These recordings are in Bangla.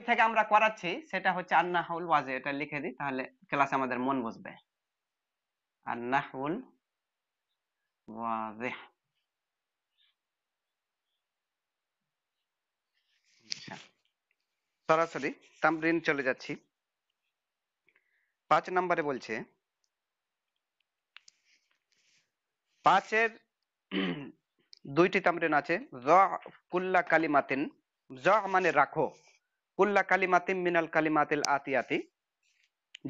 থেকে আমরা করাচ্ছি সেটা হচ্ছে আন্নাহুল ওয়াজে, এটা লিখে দিই তাহলে ক্লাসে আমাদের মন বসবে। আন্নাহুল ওয়াজে। আচ্ছা, সরাসরি তামরিন চলে যাচ্ছি। 5 নম্বরে বলছে, 5-এর দুইটি তামরিন আছে। জ কুল্লা কালিমাতিন, জ মানে রাখো, কুল্লা কালিমাতিন মিনাল কালিমাতিল আতিয়াতি,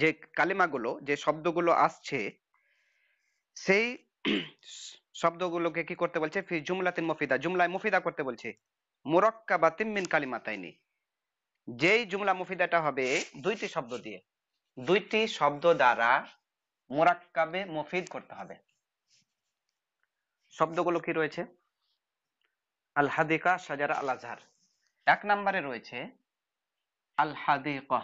যে কালিমাগুলো যে শব্দগুলো আসছে সেই শব্দগুলোকে কি করতে বলছে, ফি জুমলাতিন মুফিদা, জুমলায় মুফিদা করতে বলছে। মুরাক্কাবাতিন মিন কালিমাতাইনি, যেই জুমলা মুফিদাটা হবে দুইটি শব্দ দিয়ে, দুইটি শব্দ দ্বারা মুরাক্কাবে মুফিদ করতে হবে। শব্দগুলো কি রয়েছে? আল হাদিকা, শাজারা, আল আজহার। 1 নম্বরে রয়েছে আল হাদিকা,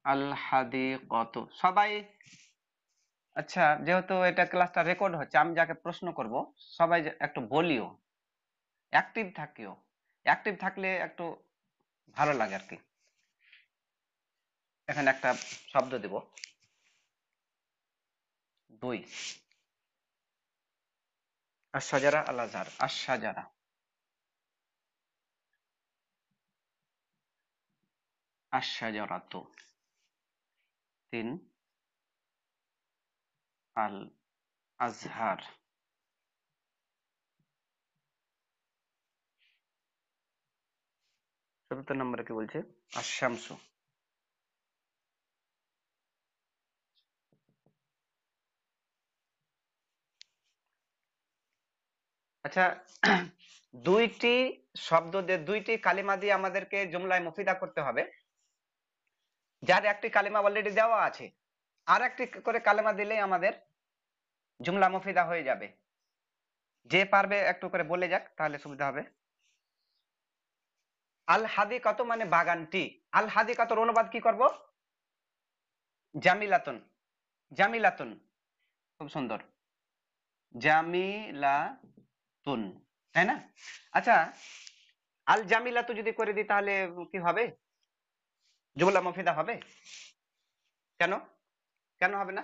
আল হাদিকত। সবাই, আচ্ছা যেহেতু এটা ক্লাসটা রেকর্ড হচ্ছে, আমি যাকে প্রশ্ন করব সবাই একটু বলিও, অ্যাক্টিভ থাকিও, অ্যাক্টিভ থাকলে একটু ভালো লাগে আর কি। এখানে একটা শব্দ দেব, 2, আশ-শাজারা, আল আজহার। আশ-শাজারা, আশ-শাজারাতু। 3, আল আজহার। 4 নম্বরে কি বলছে? আশ-শামসু। আচ্ছা, দুইটি শব্দ দিয়ে, দুইটি কালিমা দিয়ে আমাদেরকে জুমলায় মুফিদা করতে হবে, যার একটি কালিমা অলরেডি দেওয়া আছে, আর একটি করে কালিমা দিলেই আমাদের জুমলা মুফিদা হয়ে যাবে। যে পারবে একটু করে বলে যাক তাহলে সুবিধা হবে। আল হাদিকাতু মানে বাগানটি। আল হাদিকাতুর অনুবাদ কি করব? জামিলাতুন, জামিলাতুন, খুব সুন্দর, জামিলাতুন, তাই না? আচ্ছা, আল জামিলাতু যদি করে দিই তাহলে কি হবে? জুমলা মুফিদা হবে? কেন, কেন হবে না?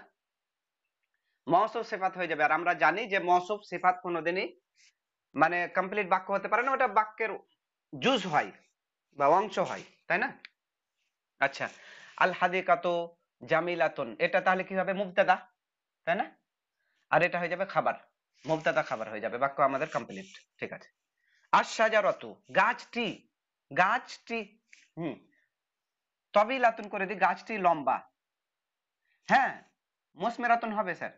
মওসুফ সিফাত হয়ে যাবে, আর আমরা জানি যে মওসুফ সিফাত কোনোদিনই মানে কমপ্লিট বাক্য হতে পারে না, ওটা বাক্যের জুজ হয় বা অংশ হয়, তাই না? আচ্ছা, আল হাদিকাতু জামিলাতুন, এটা তাহলে কি হবে? মুবতাদা, তাই না? আর এটা হয়ে যাবে খাবার, মুবতাদা খাবার হয়ে যাবে, বাক্য আমাদের কমপ্লিট। ঠিক আছে। আশ-শাজারাতু গাছটি, গাছটি, হুম, তবিলাতুন করে দিই, গাছটি লম্বা। হ্যাঁ, মুসমিরাতুন হবে স্যার।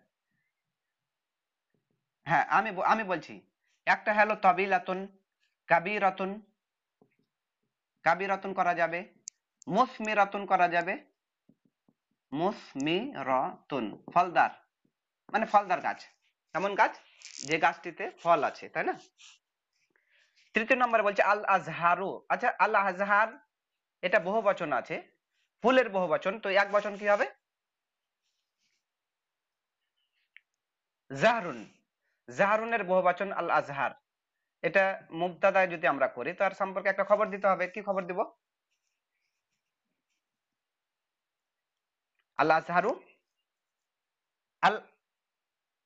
হ্যাঁ, আমি বলছি, একটা হলো তবিলাতুন, কাবীরাতুন, কাবীরাতুন করা যাবে, মুসমিরাতুন করা যাবে, মুসমিরাতুন ফলদার, মানে ফলদার গাছ, এমন গাছ যে গাছটিতে ফল আছে, তাই না? 3 নম্বরে বলছে আল আজহারু। আচ্ছা, আল আজহার এটা বহুবচন আছে, ফুলের বহুবচন, তো এক বচন কি হবে? জাহরুন, জাহরুনের বহুবচন আল আজহার। এটা মুবতাদায় যদি আমরা করি তার সম্পর্কে একটা খবর দিতে হবে, কি খবর দিব? আল আজহারু আল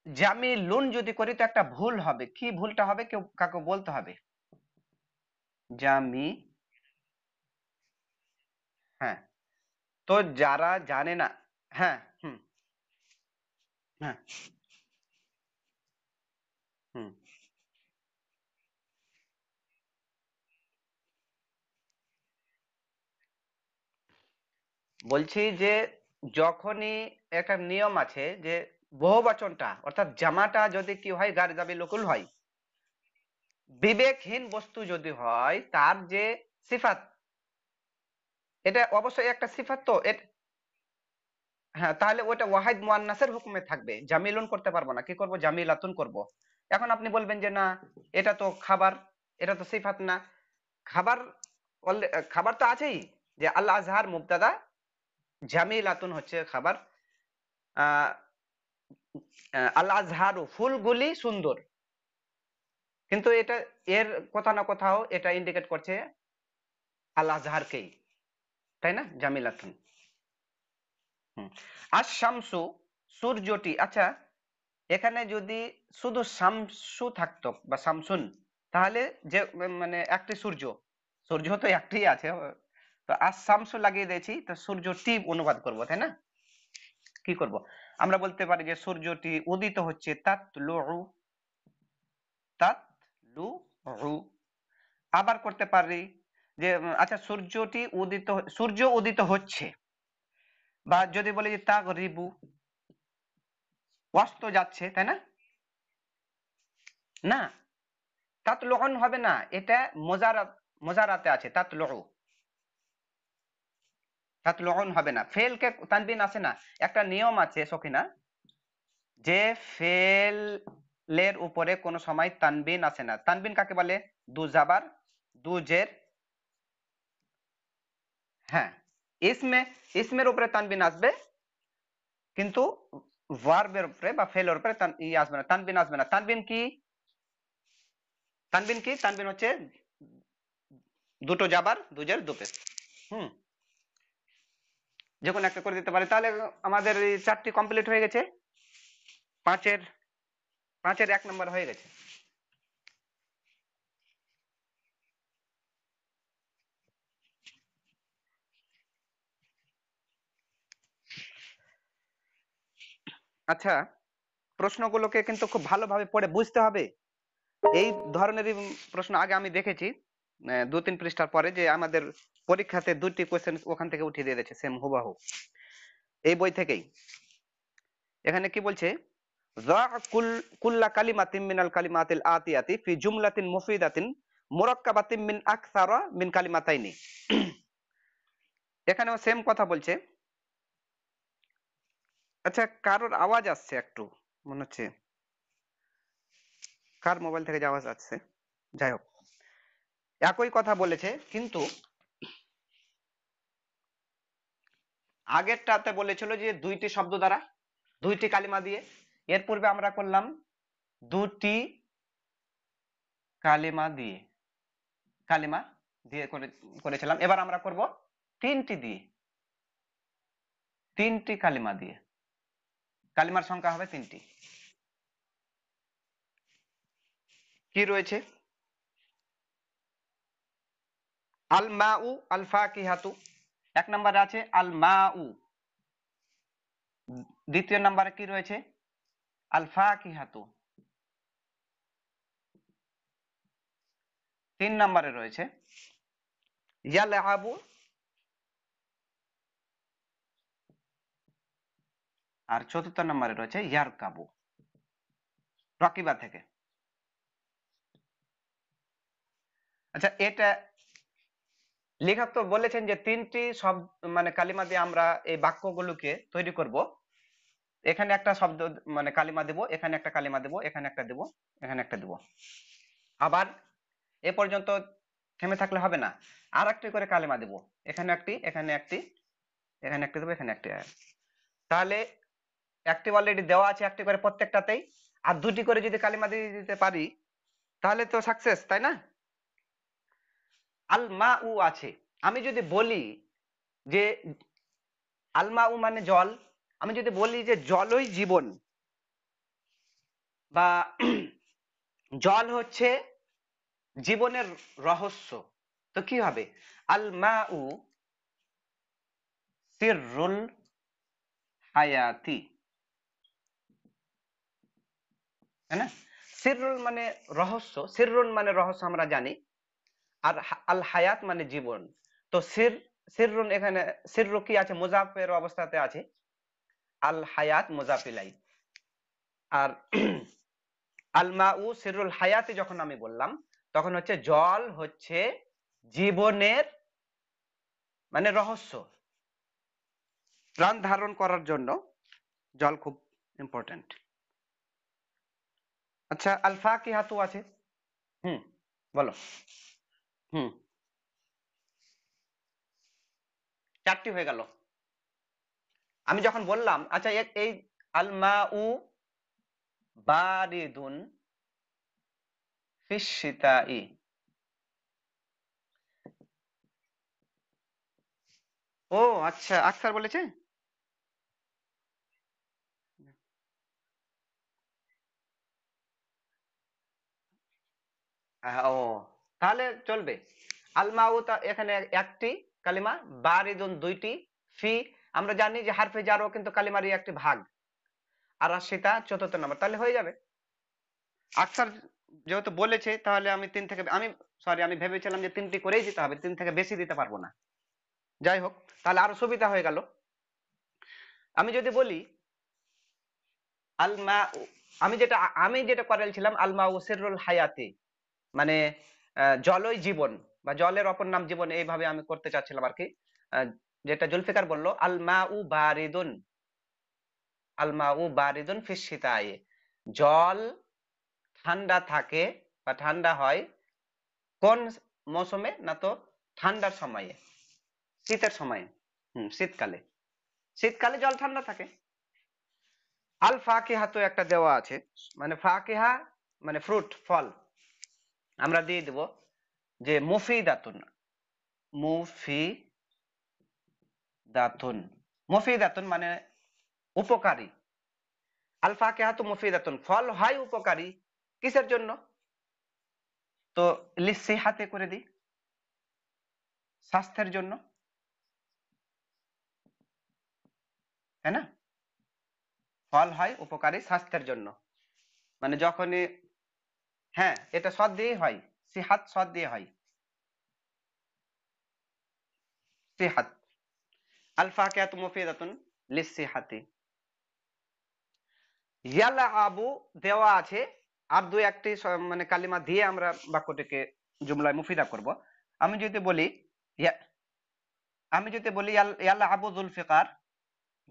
জামিলুন যদি করি তো একটা ভুল হবে, কি ভুলটা হবে কেউ কাকে বলতে হবে? জামি, হ্যাঁ, তো যারা জানে না, হ্যাঁ, হুম, হ্যাঁ, হুম, বলছি যে যখনই একটা নিয়ম আছে যে বহুবচনটা অর্থাৎ জামাটা যদি কি হয়, গার জাবি লকুল হয়, বিবেকহীন বস্তু যদি হয়, তার যে সিফাত, এটা অবশ্যই একটা সিফাত, তো হ্যাঁ, তাহলে ওটা ওয়াহিদ মুয়ান্নাসের হুকুমে থাকবে, জামিলুন করতে পারবো না, কি করব? জামিলাতুন করব। এখন আপনি বলবেন যে না, এটা তো খাবার, এটা তো সিফাত না। খাবার, খাবার তো আছেই, যে আল আজহার মুবতাদা, জামিলাতুন হচ্ছে খাবার। আহ আল আজহারু ফুলগুলি সুন্দর, কিন্তু এটা এর কোথাও না কোথাও এটা ইন্ডিকেট করছে আল আজহারকেই, তাই না? জামিলাতুন। আশ-শামসু সূর্যটি। আচ্ছা, এখানে যদি শুধু শামসু থাকতো বা শামসুন, তাহলে যে মানে একটি সূর্য, সূর্য তো একটি আছে, তো আশ-শামসু লাগিয়ে দিয়েছি, তো সূর্যটি অনুবাদ করব, তাই না? কি করব? আমরা বলতে পারি যে সূর্যটি উদিত হচ্ছে, তাতলুউ, তাতলুউ। আবার করতে পারি যে আচ্ছা সূর্যটি উদিত, সূর্য উদিত হচ্ছে, বা যদি বলি যে তাগরিবু, অস্ত যাচ্ছে, তাই না? না, তাতলুউন হবে না, এটা মোজারাত, মোজারাতে আছে তাতলুউ, তাতলুউন হবে না। ফেলকে তানবিন আসে না। একটা নিয়ম আছে সখিনা, যে ফেলের উপরে কোনো সময় তানবিন আসে না। তানবিন কাকে বলে? দু জাবার, দু জের, হ্যাঁ, ইসমের উপরে তানবিন আসবে, কিন্তু ভার্বের উপরে বা ফেলের উপরে আসবে না, তানবিন আসবে না। তানবিন কি? তানবিন কি? তানবিন হচ্ছে দুটো জাবার, দুজের, দুপেশ। হুম, যে কোনো একটা করে দিতে পারি। তাহলে আমাদের এই 4টি কমপ্লিট হয়ে গেছে। পাঁচের পাঁচের 1 নম্বর হয়ে গেছে। আচ্ছা, প্রশ্নগুলোকে কিন্তু খুব ভালোভাবে পড়ে বুঝতে হবে। এই ধরনেরই প্রশ্ন আগে আমি দেখেছি 2-3 পৃষ্ঠার পরে, যে আমাদের পরীক্ষাতে 2টি কোশ্চেন ওখান থেকে উঠিয়ে দিয়ে দিয়েছে, সেম হুবাহু এই বই থেকেই। এখানে কি বলছে? যা কুল্লা কালিমাতিন মিনাল কালিমাতিল আতিয়াতি ফি জুমলাতিন মুফিদাতিন মুরাক্কাবাতিন মিন আকসারা মিন কালিমাতাইনি। এখানেও সেম কথা বলছে। আচ্ছা, কারোর আওয়াজ আসছে একটু, মনে হচ্ছে কার মোবাইল থেকে যে আওয়াজ আসছে, যাই হোক, একই কথা বলেছে, কিন্তু আগেরটাতে বলেছিল যে 2টি শব্দ দ্বারা, 2টি কালিমা দিয়ে। এর পূর্বে আমরা করলাম 2টি কালিমা দিয়ে, কালিমা দিয়ে করেছিলাম। এবার আমরা করব 3টি দিয়ে, 3টি কালিমা দিয়ে। কালিমার সংখ্যা হবে 3টি। কি রয়েছে? আল মাউ, আল ফাকিহাতু। 1 নম্বরে আছে আল মাউ। দ্বিতীয় নম্বরে কি রয়েছে? আল ফাকিহাতু। 3 নম্বরে রয়েছে ইয়ালআবু। আর 4র্থ নম্বরে রয়েছে ইয়ারকাবু, রকিবা থেকে। আচ্ছা, এটা লেখক তো বলেছেন যে 3টি শব্দ মানে কালিমা দিয়ে আমরা এই বাক্যগুলোকে তৈরি করব। এখানে একটা শব্দ মানে কালিমা দেব, এখানে একটা কালিমা দেব, এখানে একটা দেব, এখানে একটা দেব। আবার এ পর্যন্ত থেমে থাকলে হবে না, আর একটি করে কালিমা দেব। এখানে একটি, এখানে একটি, এখানে একটি দেবো, এখানে একটি। তাহলে একটি অলরেডি দেওয়া আছে, একটি করে প্রত্যেকটাতেই। আর 2টি করে যদি কালিমা দিয়ে দিতে পারি, তাহলে তো সাকসেস, তাই না? আল মা উ আছে। আমি যদি বলি যে আল মা উ মানে জল, আমি যদি বলি যে জলই জীবন, বা জল হচ্ছে জীবনের রহস্য, তো কি হবে? আল মা উ সিররুল হায়াতি, তাই না? সিররুল মানে রহস্য, সিররুন মানে রহস্য আমরা জানি, আর আল হায়াত মানে জীবন। তো সিররুন, এখানে সিররু কি আছে? মুজাফের অবস্থাতে আছে, আল হায়াত মুজাফিলাই। আর আল মাউ সিররুল হায়াতি যখন আমি বললাম, তখন হচ্ছে জল হচ্ছে জীবনের মানে রহস্য। প্রাণ ধারণ করার জন্য জল খুব ইম্পর্টেন্ট। আচ্ছা, আল ফাকিহাতু আছে। হুম, বলো। হুম, 4টি হয়ে গেল। আমি যখন বললাম, আচ্ছা এই আল মাউ বারিদুন ফিশশিতাই। ও আচ্ছা, আখতার বলেছে। ও তাহলে চলবে। আলমাউ এখানে একটি কালিমা, বারিদুন দুইটি, ফি আমরা জানি যে হারফে জারও কিন্তু কালিমারই একটি ভাগ, আর সেটা চতুর্থ নম্বর, তাহলে হয়ে যাবে। আখতার যেহেতু বলেছে তাহলে আমি তিন থেকে আমি সরি আমি ভেবেছিলাম যে তিনটি করেই দিতে হবে, তিন থেকে বেশি দিতে পারবো না। যাই হোক, তাহলে আরো সুবিধা হয়ে গেল। আমি যদি বলি আলমা, আমি যেটা করেছিলাম আলমা সিররুল হায়াতি, মানে জলই জীবন বা জলের অপর নাম জীবন, এইভাবে আমি করতে চাচ্ছিলাম আর কি। আহ, যেটা জুলফিকার বলল আলমা উ বারিদুন, আলমা উ বারিদুন ফিশশিতায়ে, জল ঠান্ডা থাকে বা ঠান্ডা হয় কোন মৌসুমে, না তো ঠান্ডার সময়ে, শীতের সময়ে। শীতকালে, শীতকালে জল ঠান্ডা থাকে। আল ফাকিহা তো একটা দেওয়া আছে, মানে ফাকিহা মানে ফ্রুট ফল, আমরা দিয়ে দেব যে মুফিদাতুন, মুফিদাতুন, মুফিদাতুন মানে উপকারী। আল ফাকিহা তো মুফিদাতুন, ফল হয় উপকারী, কিসের জন্য? তো লিসিহাতে করে দিই, স্বাস্থ্যের জন্য, তাই না? ফল হয় উপকারী স্বাস্থ্যের জন্য, মানে যখনই, হ্যাঁ এটা সদ দিয়ে হয়, সিহাত সদ দিয়ে হয়, সিহাত। আল ফাকিহাতু মুফিদাতুন লিসিহাতি। ইয়ালা আবু দেওয়া আছে, আর দুই একটি মানে কালিমা দিয়ে আমরা বাক্যটিকে জুমলায় মুফিদা করব। আমি যদি বলি আমি যদি বলি ইয়ালা আবু জুলফিকার,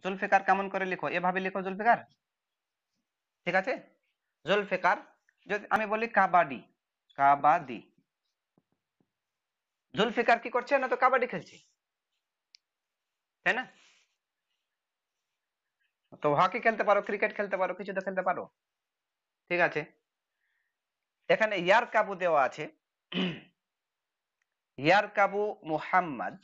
জুলফিকার কেমন করে লিখো, এভাবে লিখো জুলফিকার, ঠিক আছে? জুলফিকার, যদি আমি বলি কাবাডি, কাবাডি, জুলফিকার কি করছে, না তো কাবাডি খেলছে, তাই না? তো হকি খেলতে পারো, ক্রিকেট খেলতে পারো, কিছু তো খেলতে পারো, ঠিক আছে? এখানে ইয়ার কাবু দেওয়া আছে, ইয়ার কাবু মুহাম্মদ,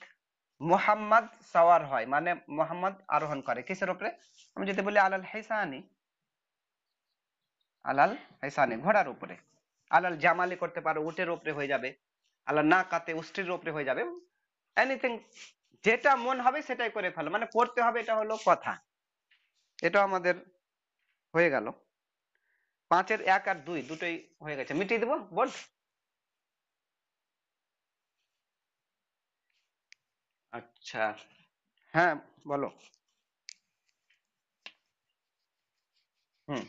মুহাম্মদ সাওয়ার হয়, মানে মোহাম্মদ আরোহণ করে কিসের উপরে? আমি যদি বলি আলাল হিসানি, আলাল হিসানি ঘোড়ার উপরে, আলাল জামালি করতে পারো, উটের উপরে হয়ে যাবে, আলাল নাকাতে উষ্ট্রির উপরে হয়ে যাবে, এনিথিং, যেটা মন হবে সেটাই করে ফেলো, মানে করতে হবে, এটা হলো কথা। এটা আমাদের হয়ে গেল। পাঁচের এক আর দুই দুটোই হয়ে গেছে, মিটিয়ে দেবো বোর্ড। আচ্ছা, হ্যাঁ বলো। হুম,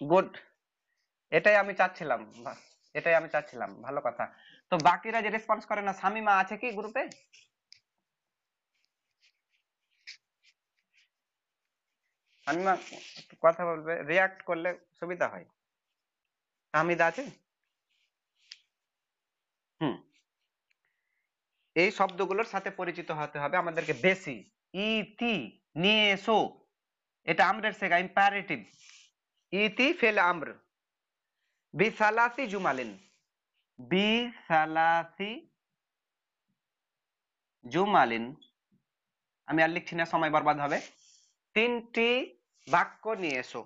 গুড, এটাই আমি চাচ্ছিলাম, ভালো কথা। তো বাকিরা যে রেসপন্স করে না, শামিমা আছে কি গ্রুপে? শামিমা কথা বলবে, রিয়াক্ট করলে সুবিধা হয়। হামিদা আছে? হুম, এই শব্দগুলোর সাথে পরিচিত হতে হবে আমাদেরকে বেশি। ইতি, নিয়ে এসো, এটা আমরের সেগা, ইম্পারেটিভ। ইতি ফেল আমর, বিসালাসি জুমালিন, বিসালাসি জুমালিন, আমি আর লিখছি না, সময় বরবাদ হবে। তিনটি বাক্য নিয়ে এসো,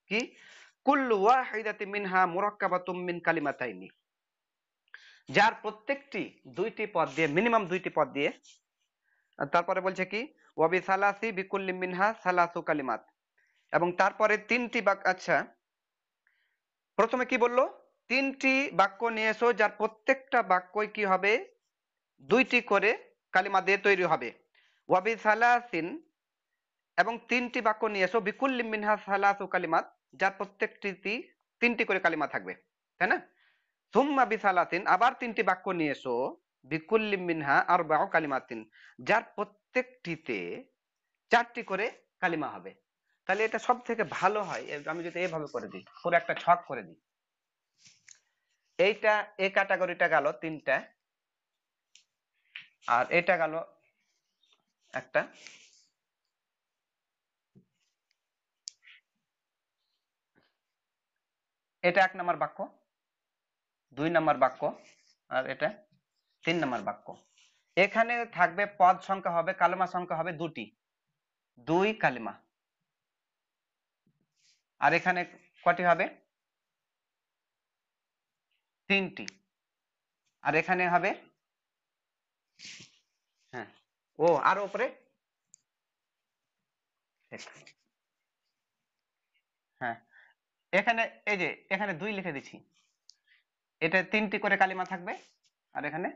কি? কুল্লু ওয়াহিদাতিন মিনহা মুরাক্কাবাতুম মিন কালিমাতাইনি, যার প্রত্যেকটি দুইটি পদ দিয়ে, মিনিমাম দুইটি পদ দিয়ে। আর তারপরে বলছে কি, ওয়াবি সালাসি বিকুল্লি মিনহা সালাসু কালিমাত, এবং তারপরে তিনটি বাক্য, আচ্ছা প্রথমে কি বললো, তিনটি বাক্য নিয়ে এসো যার প্রত্যেকটা বাক্যই কি হবে, দুইটি করে কালিমা দিয়ে তৈরি হবে। ওয়াবি সালাসিন, এবং তিনটি বাক্য নিয়ে এসো বিকুল্লি মিনহা সালাসু কালিমাত, যার প্রত্যেকটি তিনটি করে কালিমা থাকবে, তাই না? সুম্মা বিসালাতিন, আবার তিনটি বাক্য নিয়ে এসো বিকুল্লি মিনহা আরবাউ কালিমাতিন, যার প্রত্যেকটিতে চারটি করে কালিমা হবে। তাহলে এটা সব থেকে ভালো হয় আমি যদি এইভাবে করে দিই, পুরো একটা ছক করে দিই। এইটা, এই ক্যাটাগরিটা গেল তিনটা, আর এটা গেল একটা, এটা 1 নম্বর বাক্য, 2 নম্বর বাক্য, আর এটা 3 নম্বর বাক্য। এখানে থাকবে পদ সংখ্যা হবে, কালেমা সংখ্যা হবে 2টি, 2 কালেমা। আর এখানে কটি হবে? 3টি। আর এখানে হবে, হ্যাঁ, ও আর উপরে, হ্যাঁ, এখানে এই যে এখানে 2 লিখে দিচ্ছি, এটা 3টি করে কালিমা থাকবে, আর এখানে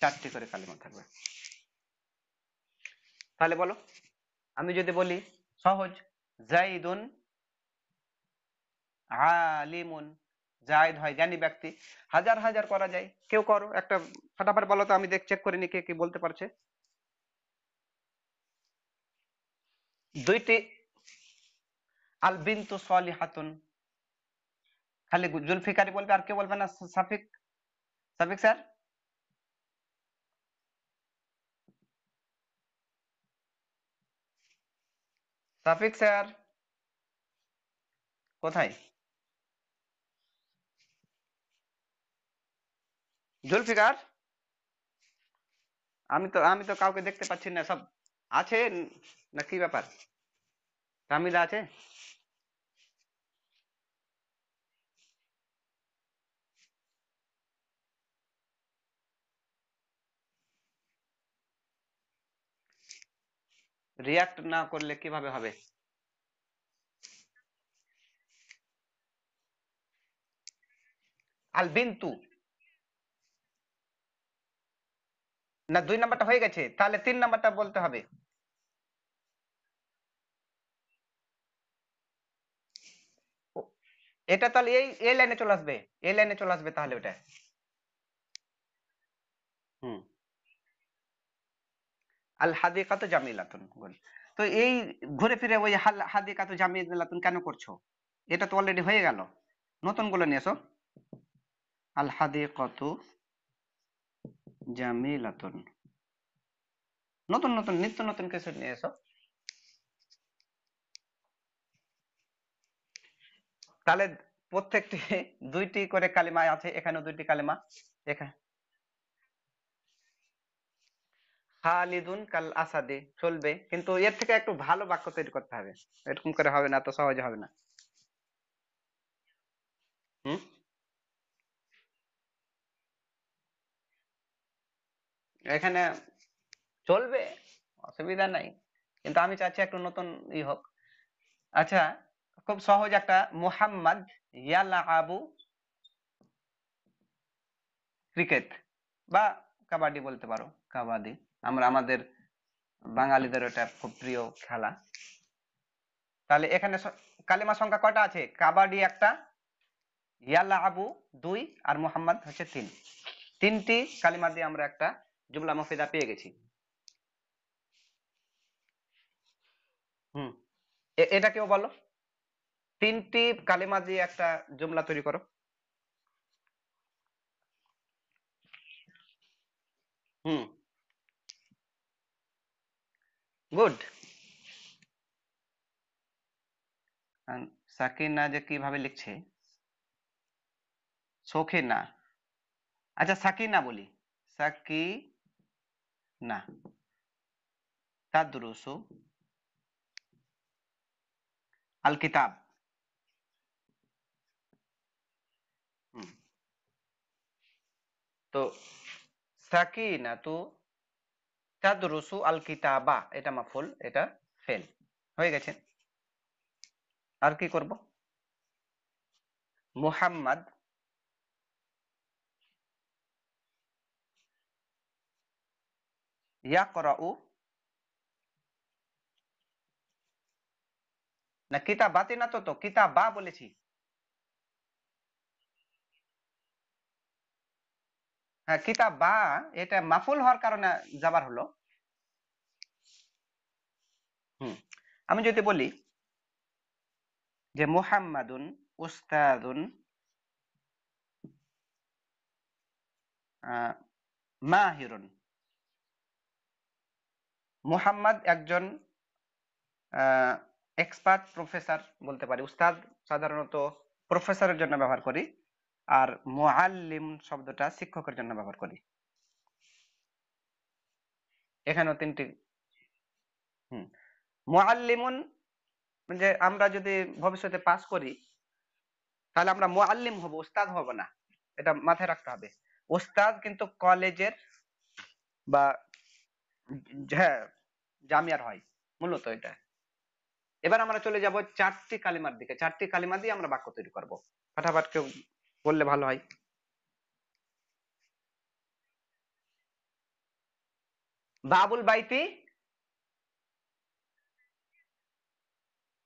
4টি করে কালিমা থাকবে। তাহলে বলো, আমি যদি বলি সহজ, জাইদুন আলিমুন, জায়দ হয় জ্ঞানী ব্যক্তি, হাজার হাজার করা যায়। কেউ করো একটা, ফটাফট বলো তো, আমি চেক করে নি কে কি বলতে পারছে। 2টি, আল বিনতু সলিহাতুন, খালি জুলফিকারি বলবে, আর কেউ বলবে না? সাফিক, সাফিক স্যার, সাফিক স্যার কোথায়? জুলফিকার, আমি তো কাউকে দেখতে পাচ্ছি না, সব আছে না কি ব্যাপার? তামিলা আছে? রিয়াক্ট না করলে কিভাবে হবে? আল বিনতু, না 2 নাম্বারটা হয়ে গেছে, তাহলে 3 নাম্বারটা বলতে হবে। ও, এটা তাহলে এই লাইনে চলে আসবে, এই লাইনে চলে আসবে তাহলে ওটা। হুম, আল হাদিকাতু জামিলাতুন, গুড। তো এই ঘুরে ফিরে ওই হাদিকাতু জামিলাতুন কেন করছো? এটা তো অলরেডি হয়ে গেল, নতুন গুলো নিয়ে এসো। আল হাদিকাতু জামিলাতুন, নতুন নতুন নিত্য নতুন কিছু নিয়ে এসো। তাহলে প্রত্যেকটি 2টি করে কালিমা আছে, এখানেও 2টি কালিমা। এখানে খালিদুন কাল আসাদে চলবে, কিন্তু এর থেকে একটু ভালো বাক্য তৈরি করতে হবে, এরকম করে হবে না, তো সহজে হবে না। হুম, এখানে চলবে, অসুবিধা নাই, কিন্তু আমি চাচ্ছি একটু নতুন হোক। আচ্ছা, খুব সহজ একটা, মুহাম্মদ ইয়ালাবু ক্রিকেট, বা কাবাডি বলতে পারো, কাবাডি, আমাদের বাঙালিদের ওটা খুব প্রিয় খেলা। তাহলে এখানে কালিমা সংখ্যা কয়টা আছে? কাবাডি একটা, ইয়ালাবু 2, আর মুহাম্মদ হচ্ছে 3। 3টি কালিমা দিয়ে আমরা একটা জুমলা মুফিদা পেয়ে গেছি। হুম, এটা কেউ বলো, 3টি কালিমা দিয়ে একটা জুমলা তৈরি করো। হুম, গুড। সাকিনা যে কিভাবে লিখছে, সখিনা, আচ্ছা সাকিনা বলি, সাকিনা তাদরুসু আল কিতাব। হুম, তো সাকিনা তো তাদরুসু আল কিতাবা, এটা মাফুল, এটা ফেল, হয়ে গেছে। আর কি করব? মুহাম্মদ ইয়াকরাউ, না কিতাবাতি, না তো কিতাবা বলেছি। হ্যাঁ, কিতাবা, এটা মাফুল হওয়ার কারণে যাবার হলো। হুম, আমি যদি বলি যে মুহাম্মাদুন উস্তাদুন মাহিরুন, মুহাম্মদ একজন এক্সপার্ট প্রফেসর বলতে পারি, উস্তাদ সাধারণত প্রফেসরের জন্য ব্যবহার করি, আর মুআল্লিম শব্দটা শিক্ষকের জন্য ব্যবহার করি। এখানেও তিনটি। হুম। মুআল্লিমুন, যে আমরা যদি ভবিষ্যতে পাস করি তাহলে আমরা মুআল্লিম হব, ওস্তাদ হব না। এটা মাথায় রাখতে হবে। ওস্তাদ কিন্তু কলেজের বা হ্যাঁ জামিয়ার হয় মূলত এটা। এবার আমরা চলে যাব চারটি কালিমার দিকে। চারটি কালিমা দিয়ে আমরা বাক্য তৈরি করব। ফাটাফাট কেউ বললে ভালো হয়। বাবুল বাইতি।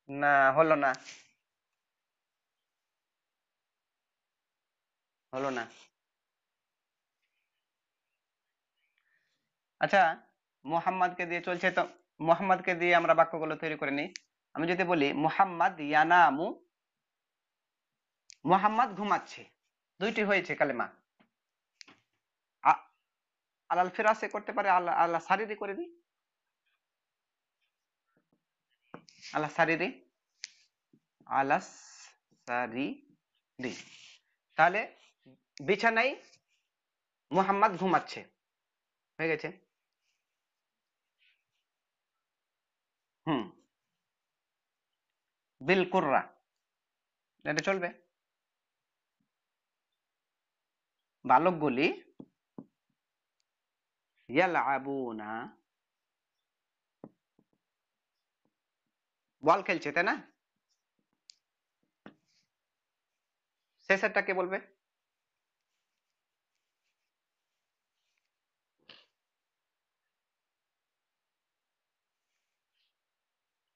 না, হলো না, হলো না। আচ্ছা, মোহাম্মদকে দিয়ে চলছে তো, মোহাম্মদকে দিয়ে আমরা বাক্যগুলো তৈরি করে নিই। আমি যদি বলি মোহাম্মদ ইয়ানামু, মোহাম্মদ ঘুমাচ্ছে, দুইটি হয়েছে কালেমা। আলাল ফিরাসে করতে পারে, আল্লাহ আল্লাহ সারিরি করে দিই, আল্লাহ সারিরি, আলাস সারিরি। তাহলে বিছানায় মোহাম্মদ ঘুমাচ্ছে, হয়ে গেছে। হুম। বিল কুররা, এটা চলবে। বালকগুলি ইয়ালআবুনা, বল খেলছে, তাই না? শেষেরটা কে বলবে?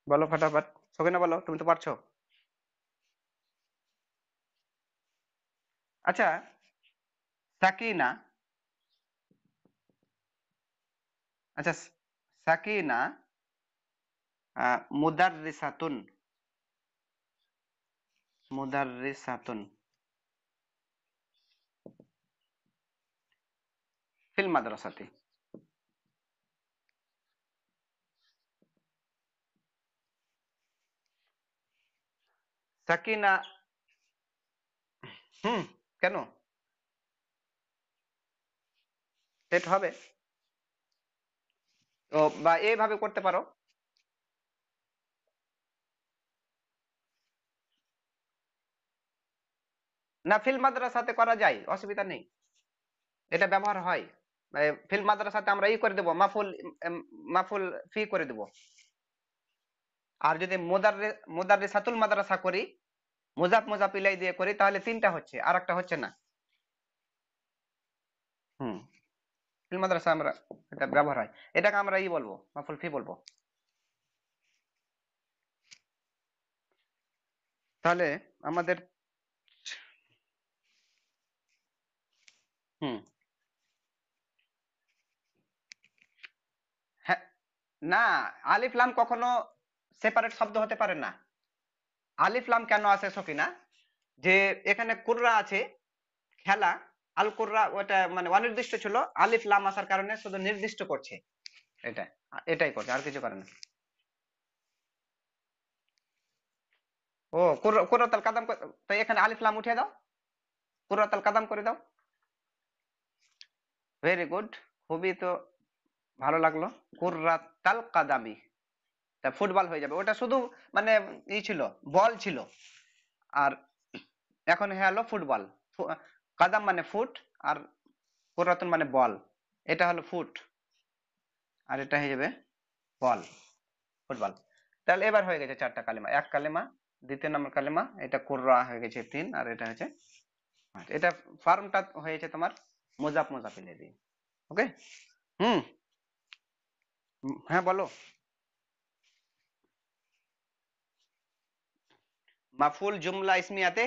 বলো ফটাফট, সকিনা বলো, তুমি তো পারছো। আচ্ছা, সাকিনা, আচ্ছা সাকিনা মুদাররিসাতুন, মুদাররিসাতুন ফিল মাদ্রাসাতি। সাকিনা। হুম। কেন সেট হবে? তো বা এইভাবে করতে পারো। না, ফিল মাদ্রাসাতে করা যায়, অসুবিধা নেই, এটা ব্যবহার হয়। ফিল মাদ্রাসাতে আমরা ই করে দেবো, মাফুল, মাফুল ফি করে দেবো। আর যদি মুদাররিসাতুল মাদ্রাসা করি, মুজাফ মুজাফ ইলাই দিয়ে করি, তাহলে তিনটা হচ্ছে, আর একটা হচ্ছে না। হুম। ফিল মাদ্রাসা আমরা এটা ব্যবহার হয়, এটাকে আমরা ই বলবো, মাফুল ফি বলবো। তাহলে আমাদের, হুম, হ্যাঁ, না, আলিফ লাম কখনো সেপারেট শব্দ হতে পারে না। আলিফ লাম কেন আছে সকিনা, যে এখানে কুররা আছে, খেলা, আল কুররা ওটা মানে অনির্দিষ্ট ছিল, আলিফ লাম আসার কারণে শুধু নির্দিষ্ট করছে। এটা, এটাই করছে, আর কিছু করে না। ও, কুররাতাল কাদাম, তো এখানে আলিফ লাম উঠিয়ে দাও, কুররাতাল কাদাম করে দাও। ভেরি গুড, খুবই তো ভালো লাগলো। কুররাতাল কাদামি, তা ফুটবল হয়ে যাবে, ওটা শুধু মানে ই ছিল, বল ছিল। আর এখন হলো ফুটবল। কাদাম মানে ফুট, আর কুররাতুন মানে বল, এটা হলো ফুট, আর এটা হয়ে যাবে বল, ফুটবল। তাহলে এবার হয়ে গেছে চারটা কালেমা, এক কালেমা, দ্বিতীয় নম্বর কালেমা, এটা কুররা হয়ে গেছে তিন, আর এটা হচ্ছে পাঁচ। এটা ফর্মটা হয়েছে তোমার মুজাফ মুজাফ ইলাইহি দিয়ে। ওকে। হুম। হ্যাঁ বলো। মাফুল জুমলা ইসমিয়াতে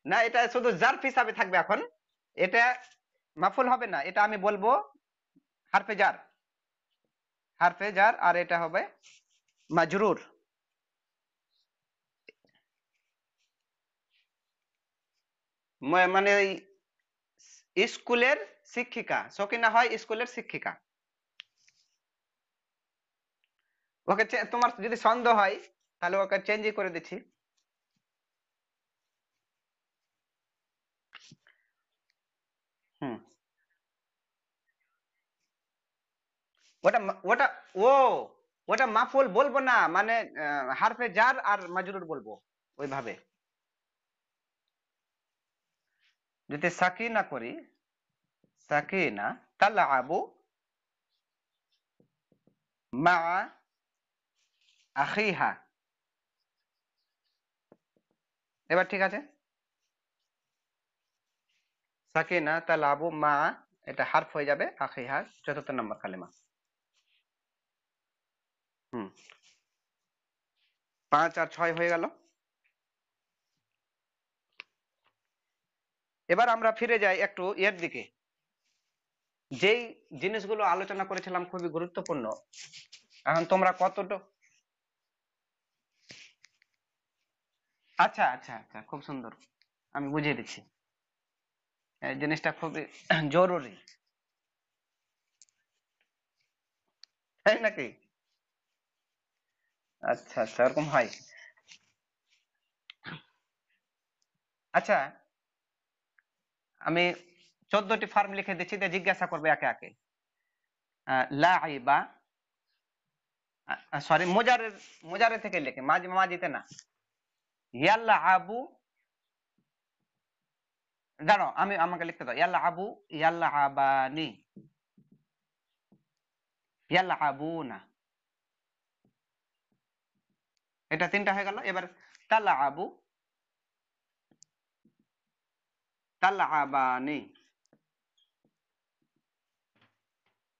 না, এটা শুধু জার্ফ হিসাবে থাকবে এখন। এটা মাফুল হবে না, এটা আমি বলবো হারফে জার, হারফে জার, আর এটা হবে মাজরুর। মানে ওই স্কুলের শিক্ষিকা, সকিনা হয় স্কুলের শিক্ষিকা। ওকে, তোমার যদি সন্দেহ হয় তাহলে ওকে চেঞ্জই করে দিচ্ছি। হুম, ওটা ওটা ও ওটা মাফুল বলবো না, মানে হারফে জার আর মাজরুর বলবো ওইভাবে। যদি সাকিনা করি, সাকিনা তালআবু মা আখিহা, এবার ঠিক আছে। সাকিনা তালআবু মা, এটা হারফ হয়ে যাবে আখিহা, চতুর্থ নম্বর কালেমা। হুম, 5 আর 6 হয়ে গেল। এবার আমরা ফিরে যাই একটু এর দিকে, যেই জিনিসগুলো আলোচনা করেছিলাম খুবই গুরুত্বপূর্ণ। এখন তোমরা কতটা, আচ্ছা আচ্ছা আচ্ছা, খুব সুন্দর, আমি বুঝিয়ে দিচ্ছি। এই জিনিসটা খুবই জরুরি, তাই নাকি? আচ্ছা আচ্ছা, এরকম হয়। আচ্ছা, আমি 14টি ফার্ম লিখে দিচ্ছি, দিয়ে জিজ্ঞাসা করবে একে একে। লাইবা, সরি, মোজারের, মোজারে থেকে লিখে, মাজিতে না। ইয়াল্লা আবু, দাঁড়াও, আমাকে লিখতে দাও। ইয়াল্লা আবু, ইয়াল্লা আবানি, ইয়াল্লা আবু না, এটা 3টা হয়ে গেল। এবার তাল্লা আবু, তাল্লা আবানি,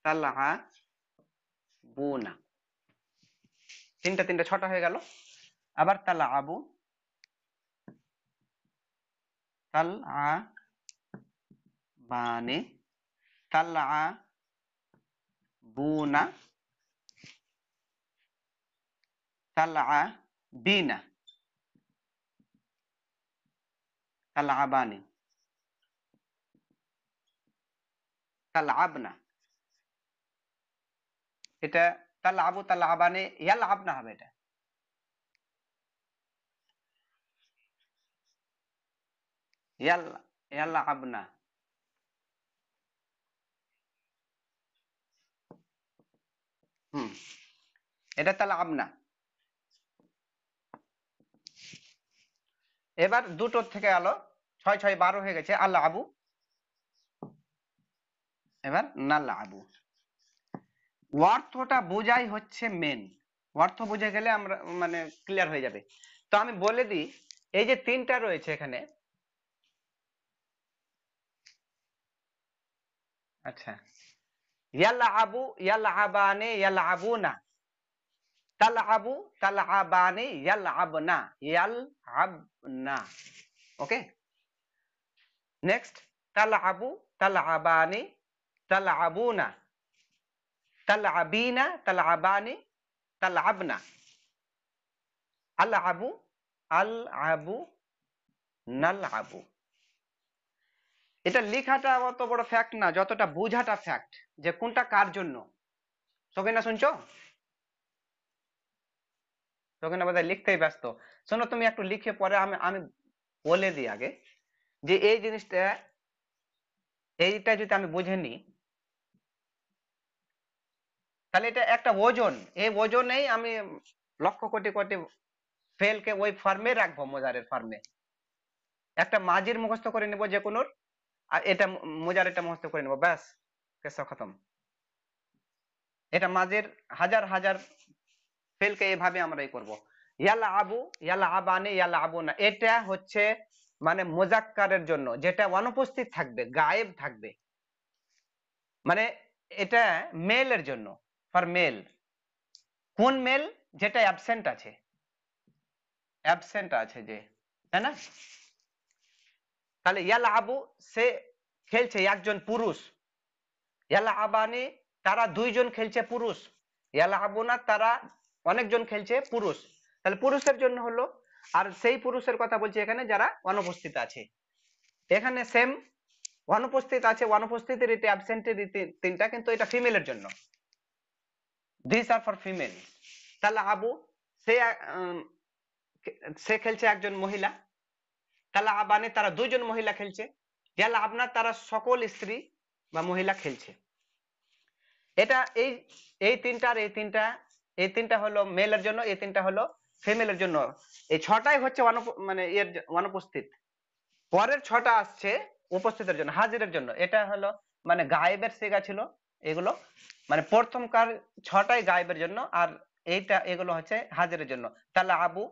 তাল্লা আবু না, 3টা 6টা হয়ে গেল। আবার তাল্লা আবু, তাল আবানি, তাল্লা বুনা, তাল্লা বিনা, তাল্লা আবানি, তাল্লা আবনা। এটা তাল্লা আবু, তাল্লা আবানি, ইয়াল্লা আবনা হবে এটা। ইয়াল্লা, ইয়াল্লা আবনা। হুম, এটা তাল্লা আবনা। এবার দুটোর থেকে আলো, 6 6 12 হয়ে গেছে। আল্লাহ আবু, এবার নাল্লা আবু। অর্থটা বোঝাই হচ্ছে মেন, অর্থ বুঝে গেলে আমরা মানে ক্লিয়ার হয়ে যাবে। তো আমি বলে দিই, এই যে 3টা রয়েছে এখানে, আচ্ছা, ইয়াল্লা আবু, ইয়াল্লা আবানে, ইয়াল্লা আবু না, তাল আবু, তাল আবানে, ইয়াল আবনা, ইয়াল আবনা। ওকে, নেক্সট, তাল আবু, তাল আবানি, তাল আবুনা, তাল আবিনা, তাল আবানি, তাল আবনা, আল আবু, আল আবু, নাল আবু। এটা লেখাটা অত বড় ফ্যাক্ট না, যতটা বোঝাটা ফ্যাক্ট, যে কোনটা কার জন্য। সকিনা শুনছো? সকিনা বোধহয় লিখতেই ব্যস্ত। শোনো, তুমি একটু লিখে পরে আমি আমি বলে দিই আগে, যে এই জিনিসটা, এইটা যদি আমি বুঝে নিই, তাহলে এটা একটা ওজন, এই ওজনেই আমি লক্ষ কোটি কোটি ফেলকে ওই ফর্মে রাখবো, মোজারের ফর্মে। একটা মাজির মুখস্থ করে নিব যে কোনোর, আর এটা মোজার, এটা মুখস্থ করে নিব, ব্যাস, কেসা খতম। এটা মাঝের হাজার হাজার ফেলকে এভাবে আমরা করব। ইয়ালা আবু, ইয়ালা আবানে, ইয়ালা আবু না, এটা হচ্ছে মানে মোজাক্কারের জন্য, যেটা অনুপস্থিত থাকবে, গায়েব থাকবে, মানে এটা মেলের জন্য, ফর মেল। কোন মেল? যেটা অ্যাবসেন্ট আছে, অ্যাবসেন্ট আছে যে, তাই না? তাহলে ইয়ালা আবু, সে খেলছে, একজন পুরুষ। ইয়ালা আবানি, তারা 2জন খেলছে পুরুষ। ইয়ালা আবুনা, তারা অনেকজন খেলছে পুরুষ। তাহলে পুরুষের জন্য হলো, আর সেই পুরুষের কথা বলছি এখানে যারা অনুপস্থিত আছে। এখানে সেম, অনুপস্থিত আছে, অনুপস্থিতির এটা অ্যাবসেন্টের 3টা, কিন্তু এটা ফিমেলের জন্য। This are for female. তাহলে আবু, সে সে খেলছে একজন মহিলা, তাহলে আবানে তারা দুইজন মহিলা খেলছে, ইয়ালা আপনার তারা সকল স্ত্রী বা মহিলা খেলছে। এটা এই এই তিনটা আর এই তিনটা হলো মেলের জন্য, এই তিনটা হলো ফিমেলের জন্য। এই ছটাই হচ্ছে মানে এর অনুপস্থিত। পরের ছটা আসছে উপস্থিতের জন্য, হাজিরের জন্য। এটা হলো মানে গায়েবের সিগা ছিল এগুলো, মানে প্রথমকার ছটাই গায়েবের জন্য, আর এগুলো হচ্ছে হাজিরের জন্য। তাহলে আবু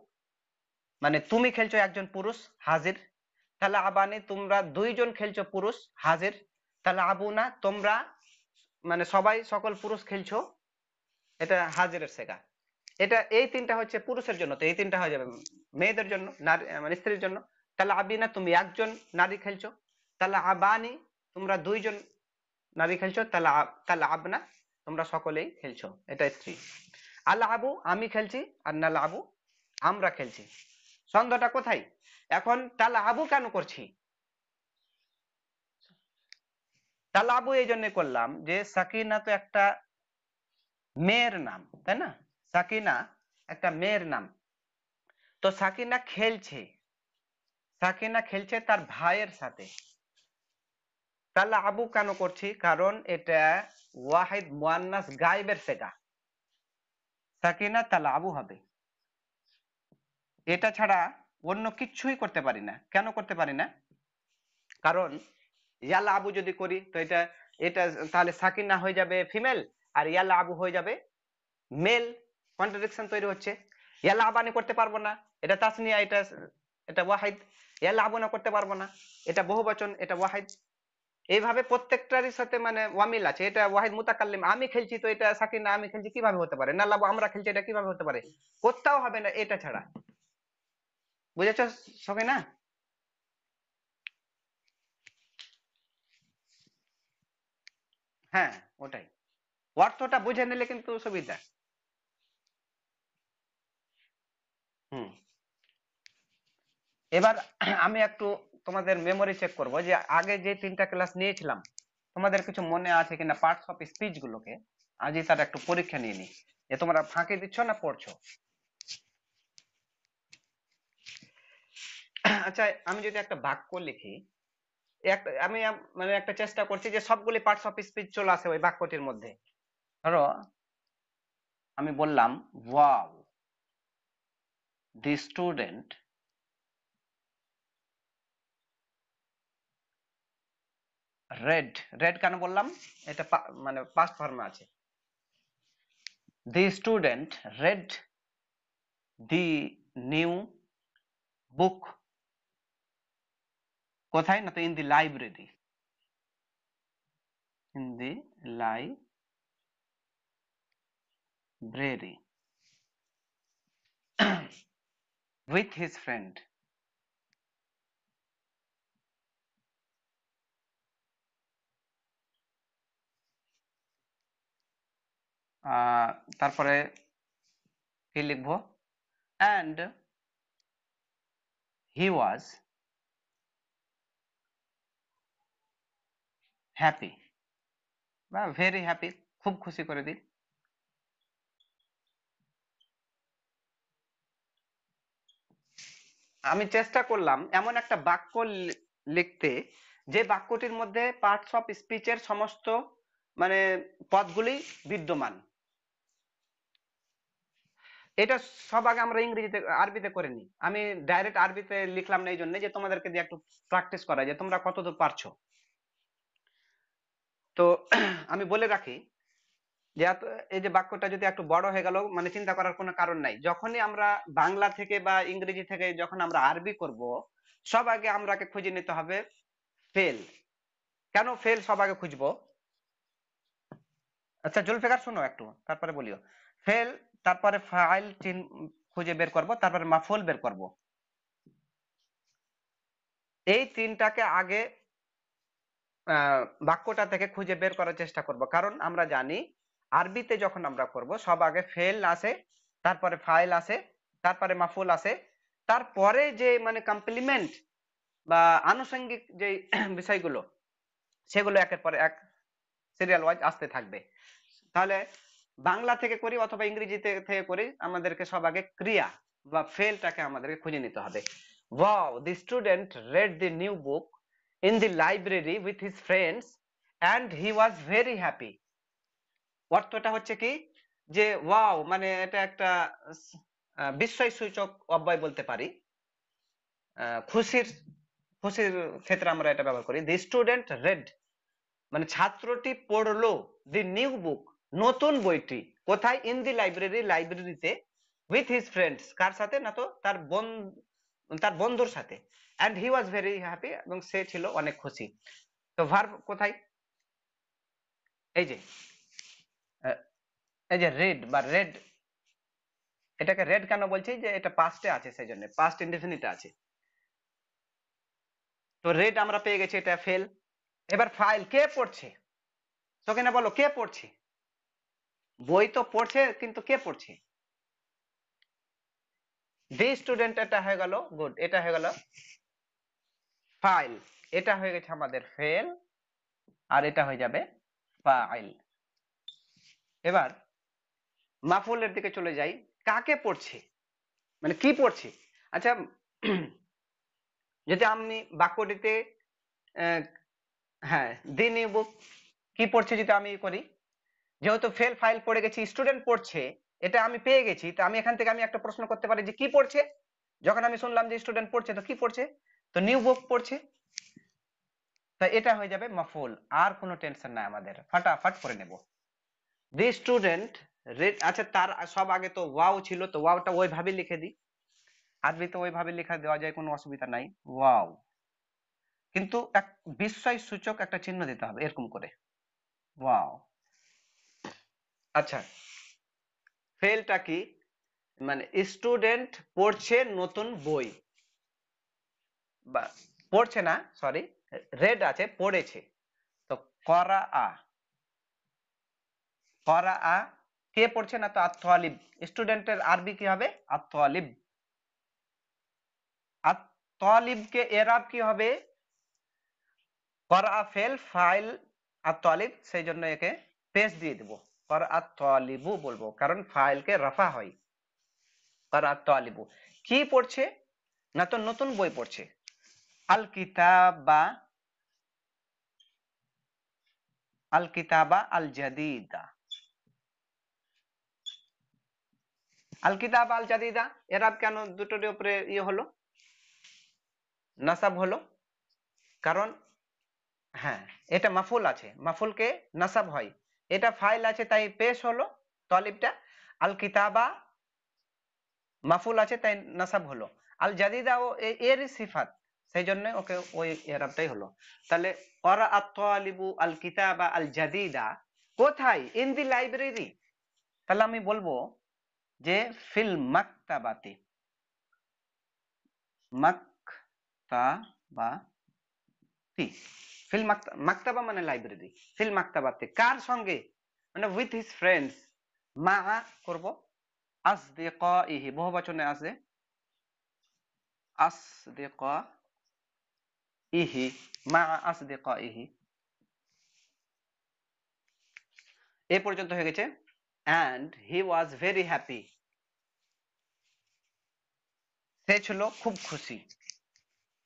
মানে তুমি খেলছো একজন পুরুষ হাজির, তাহলে আবানি তোমরা দুইজন খেলছো পুরুষ হাজির, তাহলে আবু না তোমরা মানে সবাই সকল পুরুষ খেলছো, এটা হাজিরের সেগা। এটা এই তিনটা হচ্ছে পুরুষের জন্য, তো এই তিনটা হয়ে যাবে মেয়েদের জন্য, নারী মানে স্ত্রীর জন্য। তাহলে আবিনা তুমি একজন নারী খেলছো, তাহলে আবানি তোমরা দুইজন নারী খেলছো, তাহলে আবনা তোমরা সকলেই খেলছো, এটা স্ত্রী। আল্লাহ আবু আমি খেলছি, আর নাল আবু আমরা খেলছি। সন্দেহটা কোথায় এখন? তাহলে আবু কেন করছি? তাহলে আবু এই জন্য করলাম যে সাকিনা তো একটা মেয়ের নাম, তাই না? সাকিনা একটা মেয়ের নাম। তো সাকিনা খেলছে তার ভাইয়ের সাথে। তাহলে আবু কেন করছি? কারণ এটা ওয়াহিদ মুয়ান্নাস গায়েবের সেগা, সাকিনা তাহলে আবু হবে। এটা ছাড়া অন্য কিছুই করতে পারি না। কেন করতে পারি না? কারণ ইয়ালা আবু যদি করি তো এটা এটা তাহলে সাকিনা হয়ে যাবে ফিমেল, আর ইয়ালা আবু হয়ে যাবে মেল। কন্ট্রাডিকশন তৈরি হচ্ছে। ইয়ালা আবানি করতে পারবো না, এটা তাসনিয়া, এটা এটা ওয়াহিদ। ইয়ালা আবু না করতে পারবো না, এটা বহুবচন, এটা ওয়াহিদ। এইভাবে প্রত্যেকটারই সাথে মানে ওয়ামিল আছে। এটা ওয়াহিদ মুতাকাল্লিম, আমি খেলছি তো এটা সাকিনা আমি খেলছি কিভাবে হতে পারে? না লাবু আমরা খেলছি এটা কিভাবে হতে পারে? কোথাও হবে না এটা ছাড়া। বুঝেছো সবাই না? হ্যাঁ, ওটাই। অর্থটা বুঝে নিলে কিন্তু সুবিধা। হুম। এবার আমি একটু তোমাদের মেমোরি চেক করব যে আগে যে তিনটা ক্লাস নিয়েছিলাম তোমাদের কিছু মনে আছে কিনা, পার্টস অফ স্পিচ গুলোকে। আজই তার একটু পরীক্ষা নিয়ে নি যে তোমরা ফাঁকি দিচ্ছ না পড়ছো। আচ্ছা, আমি যদি একটা বাক্য লিখি, আমি মানে একটা চেষ্টা করছি যে সবগুলি পার্টস অফ স্পিচ চলে আসে ওই বাক্যটির মধ্যে। ধরো আমি বললাম wow the student red. Red কেন বললাম? এটা মানে পাস্ট ফর্মে আছে। The student red the new book. কোথায়? না তো in the library, in the library with his friend. তারপরে কি লিখবো? অ্যান্ড হি ওয়াজ হ্যাপি, বা ভেরি হ্যাপি, খুব খুশি করে দিই। আমি চেষ্টা করলাম এমন একটা বাক্য লিখতে যে বাক্যটির মধ্যে পার্টস অফ স্পিচের সমস্ত মানে পদগুলি বিদ্যমান। এটা সব আগে আমরা ইংরেজিতে আরবিতে করে নি। আমি ডাইরেক্ট আরবিতে লিখলাম না এই জন্য যে তোমাদেরকে দিয়ে একটু প্র্যাকটিস করা যে তোমরা কতদূর পারছো। তো আমি বলে রাখি যে এই যে বাক্যটা যদি একটু বড় হয়ে গেল মানে চিন্তা করার কোনো কারণ নাই। যখনই আমরা বাংলা থেকে বা ইংরেজি থেকে যখন আমরা আরবি করব, সব আগে আমরাকে খুঁজে নিতে হবে ফেল। কেন ফেল সব আগে খুঁজবো? আচ্ছা জুলফিকার শোনো একটু, তারপরে বলিও। ফেল, তারপরে ফাইল চিন খুঁজে বের করব, তারপরে মাফুল বের করব। এই তিনটাকে আগে বাক্যটা থেকে খুঁজে বের করার চেষ্টা করব, কারণ আমরা জানি আরবিতে যখন আমরা করব সব আগে ফেল আসে, তারপরে ফাইল আসে, তারপরে মাফুল আসে, তারপরে যে মানে কমপ্লিমেন্ট বা আনুষঙ্গিক যে বিষয়গুলো সেগুলো একের পর এক সিরিয়াল ওয়াইজ আসতে থাকবে। তাহলে বাংলা থেকে করি অথবা ইংরেজি থেকে করি, আমাদেরকে সব আগে ক্রিয়া বা ফেলটাকে আমাদেরকে খুঁজে নিতে হবে। Wow, the student read the new book in the library with his friends and he was very happy. অর্থটা হচ্ছে কি যে ওয়াও মানে এটা একটা বিস্ময় সূচক অব্যয় বলতে পারি। খুশির খুশির ক্ষেত্রে আমরা এটা ব্যবহার করি। দি স্টুডেন্ট রেড মানে ছাত্রটি পড়লো দি নিউ বুক নতুন বইটি কোথায়? ইন দি লাইব্রেরি লাইব্রেরিতে উইথ হিজ ফ্রেন্ডস কার সাথে? না তো তার বন্ধুর সাথে। And he was very happy এবং সে ছিল অনেক খুশি। তো ভার্ব কোথায়? এই যে এই যে রেড বা রেড, এটাকে রেড কেন বলছি? যে এটা পাস্টে আছে, সেই জন্য পাস্ট ইনডেফিনিট আছে। তো রেড আমরা পেয়ে গেছি, এটা ফেল। এবার ফাইল কে পড়ছে? সকিনা বলো কে পড়ছে? বই তো পড়ছে কিন্তু কে পড়ছে? দি স্টুডেন্ট, এটা হয়ে গেল গুড, এটা হয়ে গেল ফাইল, এটা হয়ে গেছে আমাদের ফেল, আর এটা হয়ে যাবে ফাইল। এবার মাফুলের দিকে চলে যাই। কাকে পড়ছে মানে কি পড়ছে? আচ্ছা যদি আমি বাক্যটিতে হ্যাঁ দি নিউ বুক কি পড়ছে যদি আমি করি, যেহেতু ফেল ফাইল পড়ে গেছি, স্টুডেন্ট পড়ছে, এটা আমি পেয়ে গেছি, তো আমি এখান থেকে আমি একটা প্রশ্ন করতে পারি যে কি পড়ছে। যখন আমি শুনলাম যে স্টুডেন্ট পড়ছে, তো কি পড়ছে? তো নিউ বুক পড়ছে। তো এটা হয়ে যাবে মাফুল, আর কোনো টেনশন নাই আমাদের, ফাটাফাট করে নেব। দি স্টুডেন্ট রেড, আচ্ছা তার সব আগে তো ওয়াও ছিল, তো ওয়াওটা ওইভাবে লিখে দিই। আরবি তো ওইভাবে লেখা দেওয়া যায়, কোনো অসুবিধা নাই। ওয়াও, কিন্তু এক বিস্ময় সূচক একটা চিহ্ন দিতে হবে এরকম করে, ওয়াও। আচ্ছা ফেলটা কি? মানে স্টুডেন্ট পড়ছে নতুন বই, বা পড়ছে না সরি, রেড আছে পড়েছে। তো করা আ, করা আ কে পড়ছে? না তো আত-তালিব। স্টুডেন্টের আরবি কি হবে? আত-তালিব। আত-তালিবকে এরাব কি হবে? করা ফেল ফাইল আত-তালিব, সেই জন্য একে পেশ দিয়ে দেব, করা আত-তালিবু বলবো, কারণ ফাইলকে রফা হয়। করা আত-তালিবু কি পড়ছে? না তো নতুন বই পড়ছে। আল কিতাবা, আল কিতাবা আল জাদিদা। আল কিতাব আল জাদিদা এরাব কেন দুটোর উপরে ইয়ে হলো, নাসাব হলো? কারণ হ্যাঁ এটা মাফুল আছে, মাফুলকে নাসাব হয়, এটা ফাইল আছে তাই পেশ হলো তালিবটা। আল কিতাবা মাফুল আছে তাই নাসাব হলো। আল জাদিদা ও এর সিফাত, সেই জন্য ওকে ওই এরাবটাই হলো। তাহলে ক্বারা আত-তালিবু আল কিতাবা আল জাদিদা কোথায়? In the library. তাহলে আমি বলবো যে ফিল মাকতাবাতি, মাকতাবাতি, ফিল মাকতাবা মানে লাইব্রেরি, ফিল মাকতাবাতি কার সঙ্গে? মানে উইথ হিজ ফ্রেন্ডস, মা করব আসদিকাইহি, বহুবচনে আছে আসদিকাইহি, মা আসদিকাইহি। এ পর্যন্ত হয়ে গেছে। and he was very happy, সে ছিল খুব খুশি।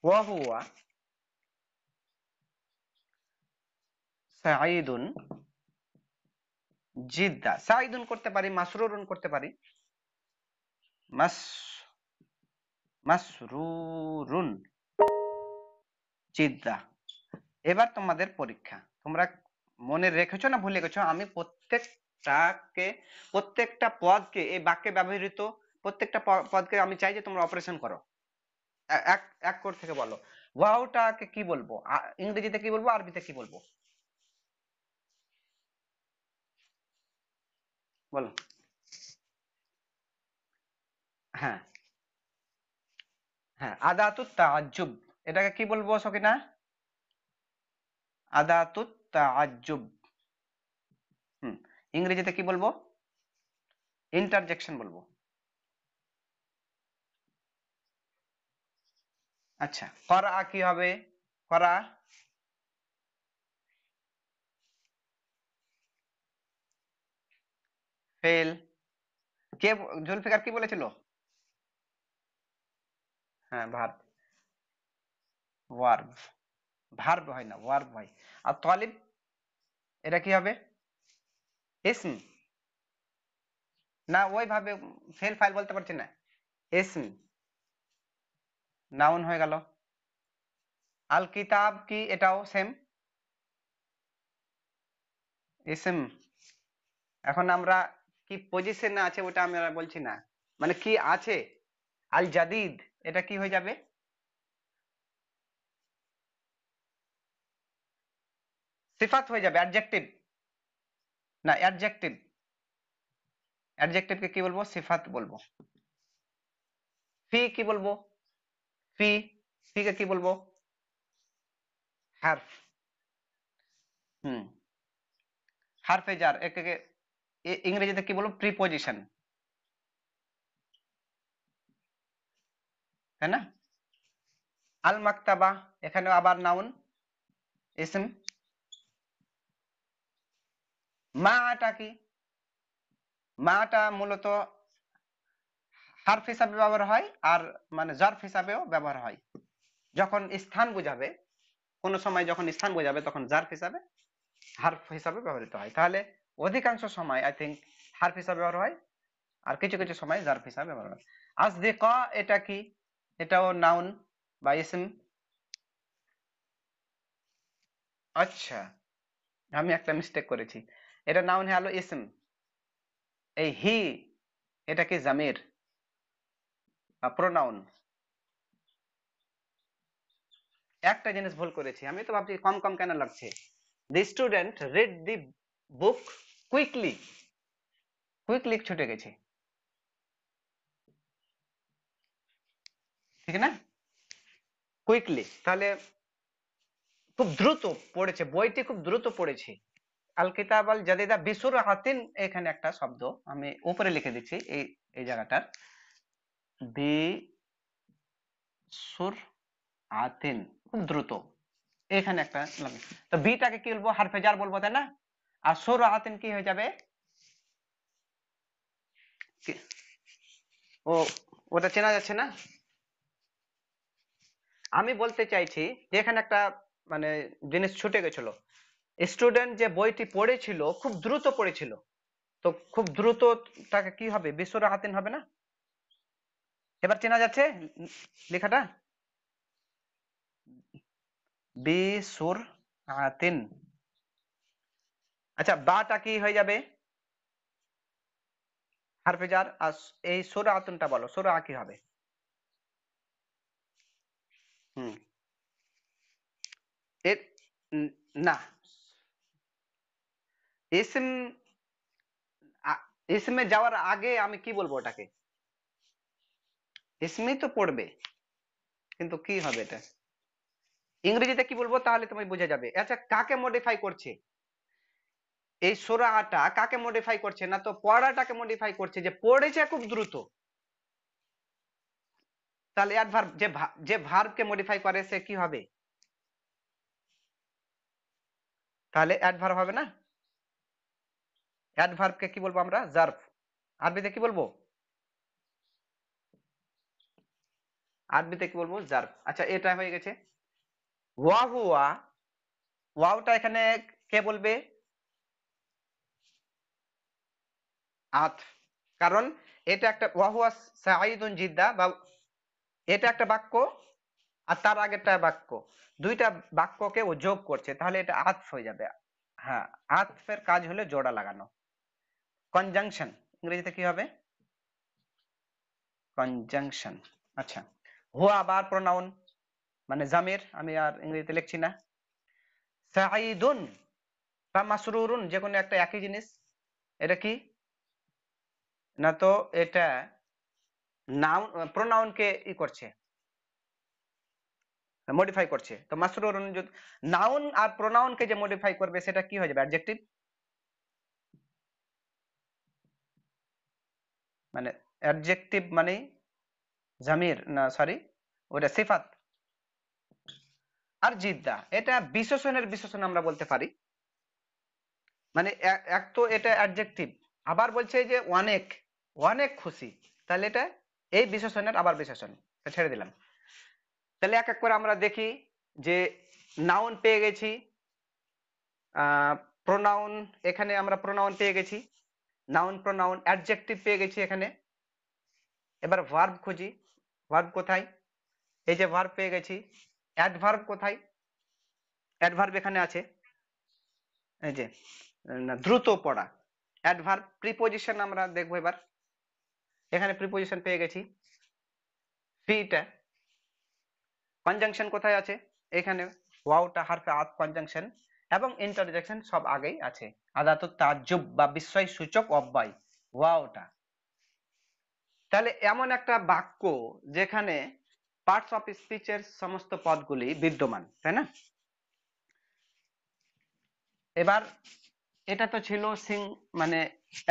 ওয়া হুয়া সাঈদুন জিদ্দা, সাঈদুন করতে পারি, মাসরুরুন করতে পারি, মাস মাসরুরুন জিদ্দা। এবার তোমাদের পরীক্ষা, তোমরা মনে রেখেছো না ভুলে গেছো? আমি প্রত্যেকটা পদকে, এই বাক্যে ব্যবহৃত প্রত্যেকটা পদকে আমি চাই যে তোমরা অপারেশন করো। এক এক করে থেকে বলো। ওয়াওটাকে কি বলবো? ইংরেজিতে কি বলবো, আরবিতে কি বলবো? বলো। হ্যাঁ হ্যাঁ, আদাতুত তাআজ্জুব, এটাকে কি বলবো সকিনা? আদাতুত তাআজ্জুব। হুম, ইংরেজিতে কি বলবো? ইন্টারজেকশন বলবো। আচ্ছা করা কি হবে? করা ফেল। কে জুলফিকার কি বলেছিল? হ্যাঁ ভার্ব। ওয়ার্ব। ভার্ব হয় না, ওয়ার্ব হয়। আর তালিব এটা কি হবে? ইসম। না ওইভাবে ফেল ফাইল বলতে পারছি না, ইসম নাউন হয়ে গেল। আল কিতাব কি এটাও সেম ইসম। এখন আমরা কি পজিশনে আছে ওটা আমরা বলছি না, মানে কি আছে। আল জাদিদ এটা কি হয়ে যাবে? সিফাত হয়ে যাবে, অ্যাডজেক্টিভ। না অ্যাডজেক্টিভ, অ্যাডজেক্টিভকে কি বলবো? সিফাত বলবো। ফি কি বলবো? ফি, ফি কে কি বলবো? হার্ফ। হুম, হার্ফে জার একে ইংরেজিতে কি বলবো? প্রিপজিশন, তাই না? আল মাকতাবা এখানে আবার নাউন ইসম। মাটা কি? মাটা মূলত হার্ফ হিসাবে ব্যবহার হয় আর মানে জার্ফ হিসাবেও ব্যবহার হয়। যখন স্থান বোঝাবে, কোন সময় যখন স্থান বোঝাবে তখন জার্ফ হিসাবে, হার্ফ হিসাবে ব্যবহৃত হয়। তাহলে অধিকাংশ সময় আই থিঙ্ক হার্ফ হিসাবে ব্যবহার হয়, আর কিছু কিছু সময় জার্ফ হিসাবে ব্যবহার হয়। আসদিকা এটা কি? এটাও নাউন বা ইসম। আচ্ছা, আমি একটা মিস্টেক করেছি, এটা নাউন হলো ইসম। এই হি এটা কি জামির বা প্রোনাউন? একটা জিনিস ভুল করেছি, আমি তো ভাবছি কম কম কেন লাগছে। The student read the book quickly, quickly ছুটে গেছে, ঠিক না? কুইকলি তাহলে খুব দ্রুত পড়েছে, বইটি খুব দ্রুত পড়েছে। আল কিতাব আল জাদিদা বিসুরআতিন, এখানে একটা শব্দ আমি উপরে লিখে দিচ্ছি, এই এই জায়গাটার বিসুরআতিন খুব দ্রুত, এখানে একটা লাগে। তো বিটাকে কি বলবো? হারফে জার বলবো, তাই না? আর সুরআতিন কি হয়ে যাবে? ও, ওটা চেনা যাচ্ছে না। আমি বলতে চাইছি যে এখানে একটা মানে জিনিস ছুটে গেছিল। স্টুডেন্ট যে বইটি পড়েছিল খুব দ্রুত পড়েছিল, তো খুব দ্রুত তাকে কি হবে? বিসুরআতিন হবে না? এবার চেনা যাচ্ছে লেখাটা? বিসুরআতিন। আচ্ছা, বাটা কি হয়ে যাবে? হারফে জার। আর এই সুরআতুনটা বলো, সুরআ কি হবে? হুম, এর না, ইসম। ইসমে যাওয়ার আগে আমি কি বলবো ওটাকে? ইসমই তো পড়বে, কিন্তু কি হবে এটা? ইংরেজিতে কি বলবো তাহলে তুমি বুঝে যাবে। আচ্ছা, কাকে মডিফাই করছে? এই সুরাটা কাকে মডিফাই করছে? না তো পড়াটাকে মডিফাই করছে, যে পড়েছে খুব দ্রুত। তাহলে অ্যাডভার্ব যে ভার্বকে মডিফাই করে সে কি হবে? তাহলে অ্যাডভার্ব হবে না? অ্যাডভার্বকে কি বলবো আমরা? জার্ফ। আরবিতে কি বলবো? আরবিতে কি বলবো? জার্ফ। আচ্ছা, এটা হয়ে গেছে। ওয়া হুয়া, ওয়াওটা এখানে কে বলবে? আত। কারণ এটা একটা ওয়া হুয়া সাঈদুন জিদ্দা, বা এটা একটা বাক্য আর তার আগেরটা বাক্য, দুইটা বাক্যকে ও যোগ করছে, তাহলে এটা আতফ হয়ে যাবে। হ্যাঁ, আতফের কাজ হলো জোড়া লাগানো, কনজাংশন। ইংরেজিতে কি হবে? কনজাংশন। আচ্ছা, হুয়া আবার প্রোনাউন মানে জামির, আমি আর ইংরেজিতে লিখছি না। সাঈদুন বা মাসরুরুন যে কোনো একটা একই জিনিস। এটা কি? না তো এটা নাউন, প্রোনাউনকে ই করছে, মডিফাই করছে। তো মাসরুরুন যদি নাউন আর প্রোনাউনকে যে মডিফাই করবে সেটা কি হয়ে যাবে? অ্যাডজেক্টিভ। মানে অ্যাডজেক্টিভ মানে জামির, না সরি, ওটা সিফাত। আর জিদ্দা এটা বিশেষণের বিশেষণ আমরা বলতে পারি। মানে এক তো এটা অ্যাডজেক্টিভ, আবার বলছে যে অনেক অনেক খুশি, তাহলে এটা এই বিশেষণের আবার বিশেষণ, ছেড়ে দিলাম। তাহলে এক এক করে আমরা দেখি যে নাউন পেয়ে গেছি, প্রোনাউন, এখানে আমরা প্রোনাউন পেয়ে গেছি, নাউন প্রোনাউন, অ্যাডজেক্টিভ পেয়ে গেছি এখানে। এবার ভার্ব খুঁজি, ভার্ব কোথায়? এই যে ভার্ব পেয়ে গেছি। অ্যাডভার্ব কোথায়? অ্যাডভার্ব এখানে আছে, এই যে দ্রুত পড়া, অ্যাডভার্ব। প্রিপোজিশন আমরা দেখবো এবার, এখানে প্রিপোজিশন পেয়ে গেছি ফিটা। কনজাংশন কোথায় আছে? এখানে ওয়াওটা হারফে আত কনজাংশন, এবং ইন্টারজেকশন সব আগেই আছে। আদাতুত তাজ্জুব বা বিস্ময় সূচক অব্যয় ওয়াওটা। তাহলে এমন একটা বাক্য যেখানে পার্টস অফ স্পিচের সমস্ত পদগুলি বিদ্যমান, তাই না? এবার এটা তো ছিল মানে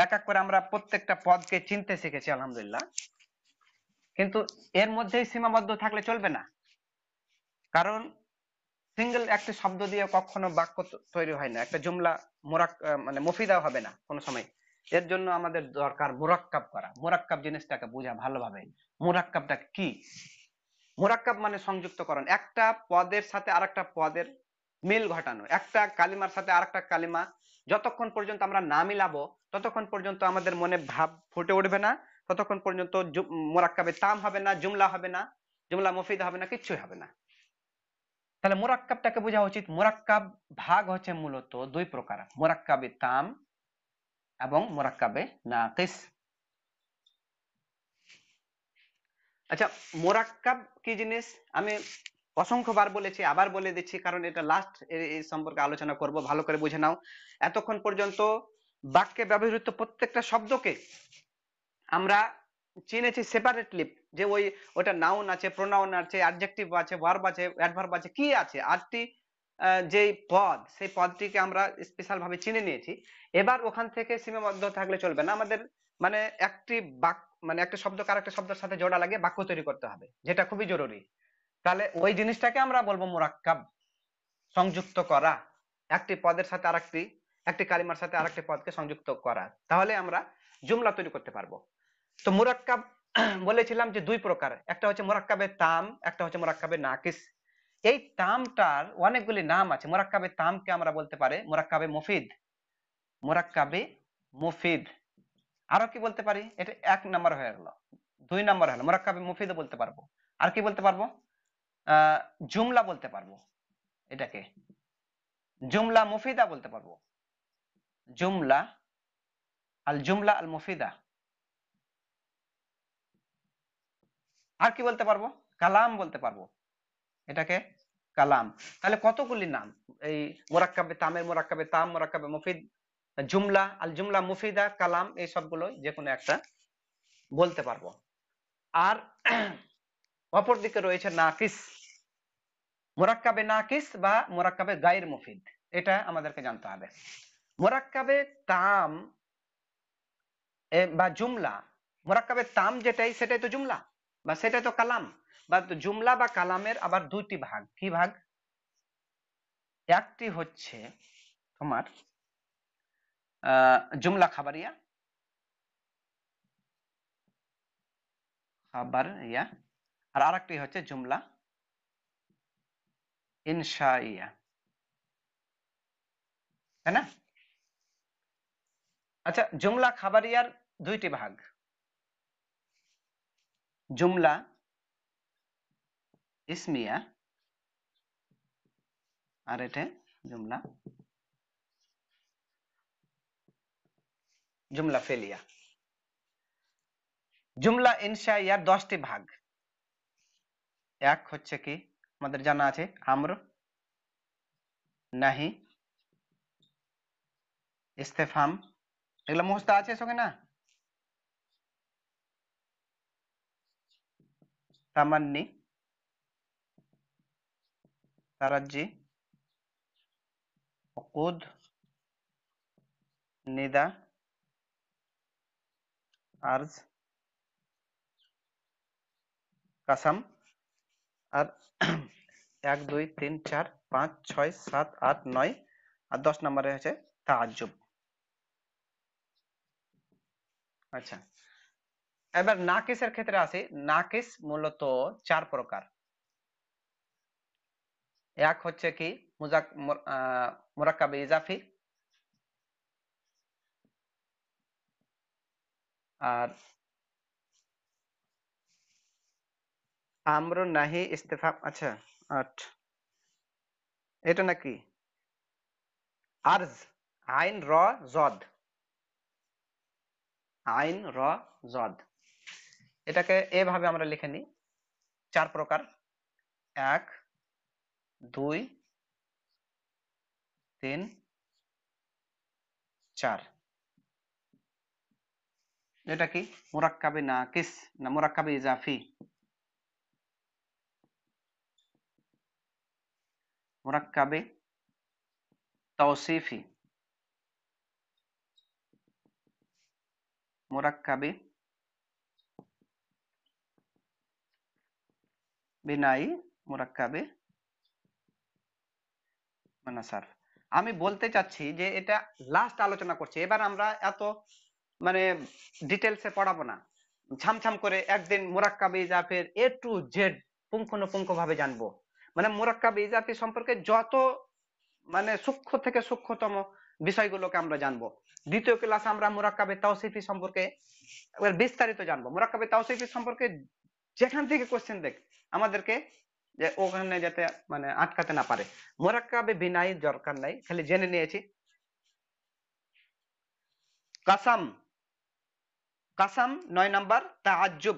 এক এক করে আমরা প্রত্যেকটা পদকে চিনতে শিখেছি আলহামদুলিল্লাহ, কিন্তু এর মধ্যেই সীমাবদ্ধ থাকলে চলবে না, কারণ সিঙ্গেল একটি শব্দ দিয়ে কখনো বাক্য তৈরি হয় না, একটা জুমলা মানে মুফিদা হবে না কোনো সময়। এর জন্য আমাদের দরকার মুরাক্কাব করা, মুরাক্কাব জিনিসটাকে বোঝা ভালোভাবে। মুরাক্কাবটা কি? মুরাক্কাব মানে সংযুক্তকরণ, একটা পদের সাথে আরেকটা পদের মিল ঘটানো, একটা কালিমার সাথে আরেকটা কালিমা যতক্ষণ পর্যন্ত আমরা না মিলাবো ততক্ষণ পর্যন্ত আমাদের মনে ভাব ফুটে উঠবে না, ততক্ষণ পর্যন্ত মুরাক্কাবে তাম হবে না, জুমলা হবে না, জুমলা মুফিদা হবে না, কিচ্ছুই হবে না। তাহলে মুরাক্কাবটাকে বোঝা উচিত। মুরাক্কাব ভাগ হচ্ছে মূলত দুই প্রকার, মুরাক্কাবে তাম এবং মুরাক্কাবে নাকিস। আচ্ছা, মুরাক্কাব কি জিনিস আমি অসংখ্যবার বলেছি, আবার বলে দিচ্ছি, কারণ এটা লাস্ট এই সম্পর্কে আলোচনা করব, ভালো করে বুঝে নাও। এতক্ষণ পর্যন্ত বাক্যে ব্যবহৃত প্রত্যেকটা শব্দকে আমরা চিনেছি সেপারেটলি, যে ওটা নাউন আছে, প্রোনাউন আছে, অ্যাডজেক্টিভ আছে, ভার্ব আছে, অ্যাডভার্ব আছে, কি আছে, আটটি যে পদ, সেই পদটিকে আমরা স্পেশাল ভাবে চিনে নিয়েছি। এবার ওখান থেকে সীমাবদ্ধ থাকলে চলবে না, আমাদের মানে একটি মানে একটা শব্দকে আরেকটা শব্দের সাথে জোড়া লাগিয়ে বাক্য তৈরি করতে হবে, যেটা খুবই জরুরি। তাহলে ওই জিনিসটাকে আমরা বলবো মুরাক্কাব, সংযুক্ত করা, একটি পদের সাথে আরেকটি, একটি কালিমার সাথে আরেকটি পদকে সংযুক্ত করা, তাহলে আমরা জুমলা তৈরি করতে পারবো। তো মুরাক্কাব বলেছিলাম যে দুই প্রকার, একটা হচ্ছে মুরাক্কাবে তাম, একটা হচ্ছে মুরাক্কাবে নাকিস। এই তামটার অনেকগুলি নাম আছে। মুরাক্কাবে তামকে আমরা বলতে পারি মুরাক্কাবে মুফিদ, মুরাক্কাবে মুফিদ। আরো কি বলতে পারি? এটা এক নাম্বার হয়ে গেল। দুই নাম্বার হলো মুরাক্কাবে মুফিদ বলতে পারবো। আর কি বলতে পারবো? জুমলা বলতে পারবো, এটাকে জুমলা মুফিদা বলতে পারবো, জুমলা আল জুমলা আল মুফিদা। আর কি বলতে পারবো? কালাম বলতে পারবো, এটাকে কালাম। তাহলে কতগুলি নাম এই মোরাক্কাবে তামের, মোরাক্কাবে তাম, মোরাক্কাবে মুফিদ, জুমলা, আল জুমলা মুফিদা, কালাম, এই সবগুলো যে কোনো একটা বলতে পারবো। আর অপর দিকে রয়েছে নাকিস, মোরাক্কাবে নাকিস বা মোরাক্কাবে গায়ের মুফিদ, এটা আমাদেরকে জানতে হবে। মোরাক্কাবে তাম বা জুমলা, মোরাক্কাবে তাম যেটাই সেটাই তো জুমলা বা সেটাই তো কালাম। বা জুমলা বা কালামের আবার দুইটি ভাগ, কি ভাগ? একটি হচ্ছে তোমার জুমলা খাবারিয়া, খাবারিয়া, আর আরেকটি হচ্ছে জুমলা ইনশাইয়া, তাই না? আচ্ছা, জুমলা খাবারিয়ার দুইটি ভাগ, জুমলা ইসমিয়া আর এটা জুমলা জুমলা ফেলিয়া। জুমলা ইনশাইয়ার 10টি ভাগ। এক হচ্ছে কি আমাদের জানা আছে, আমর, নাহি, ইস্তেফাম, এগুলো মুখস্থ আছে সঙ্গে না? তামান্নি, তারাজ্জি, উকুদ, নিদা, আরজ, কাসাম, আর 1 2 3 4 5 6 7 8 9 আর 10 নম্বরে হচ্ছে তাজ্জুব। আচ্ছা, এবার নাকিসের ক্ষেত্রে আসি। নাকিস মূলত 4 প্রকার। এক হচ্ছে কি মুরাক্কাবে ইজাফি, আর আমর নাহি ইস্তেফাম। আচ্ছা, আট, এটা নাকি আরজ, আইন র জদ, আইন র জদ, এটাকে এভাবে আমরা লিখে নিই। 4 প্রকার, 1, 2, 3, 4। এটা কি মুরাক্কাবে নাকিস না মুরাক্কাবে ইজাফি? মুরাক্কাবে তৌসিফি, মুরাক্কাবে বিনাই, মুরাক্কাবে মানাসার। আমি বলতে চাচ্ছি যে এটা লাস্ট আলোচনা করছি, এবার আমরা এত মানে ডিটেলসে পড়াবো না, ছামছাম করে একদিন মুরাক্কাবে ইজাফির এ টু জেড পুঙ্খানুপুঙ্খ ভাবে জানবো। মানে মুরাক্কাবে ইজাফি সম্পর্কে যত মানে সূক্ষ্ম থেকে সূক্ষ্মতম বিষয়গুলোকে আমরা জানবো। দ্বিতীয় ক্লাসে আমরা মুরাক্কাবে তাওসিফি সম্পর্কে এবার বিস্তারিত জানবো। মুরাক্কাবে তাওসিফি সম্পর্কে যেখান থেকে কোশ্চেন দেখ আমাদেরকে যে ওখানে যাতে মানে আটকাতে না পারে। মুরাক্কাবে বিনাই দরকার নাই, খালি জেনে নিয়েছি। কাসাম, কাসাম 9 নাম্বার। তাআজ্জুব,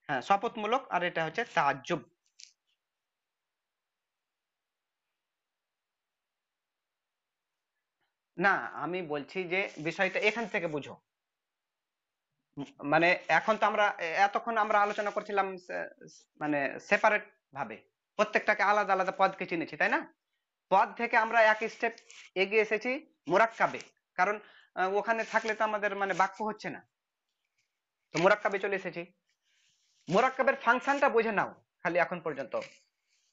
হ্যাঁ শপথমূলক, আর এটা হচ্ছে তাআজ্জুব। না, আমি বলছি যে বিষয়টা এখান থেকে বুঝো। মানে এখন তো আমরা এতক্ষণ আমরা আলোচনা করছিলাম মানে সেপারেট ভাবে, প্রত্যেকটাকে আলাদা আলাদা পদকে চিনেছি, তাই না? পদ থেকে আমরা এক স্টেপ এগিয়ে এসেছি মুরাক্কাবে, কারণ ওখানে থাকলে তো আমাদের মানে বাক্য হচ্ছে না, তো মুরাক্কাবে চলে এসেছি। মুরাক্কাবের ফাংশনটা বুঝে নাও খালি এখন পর্যন্ত।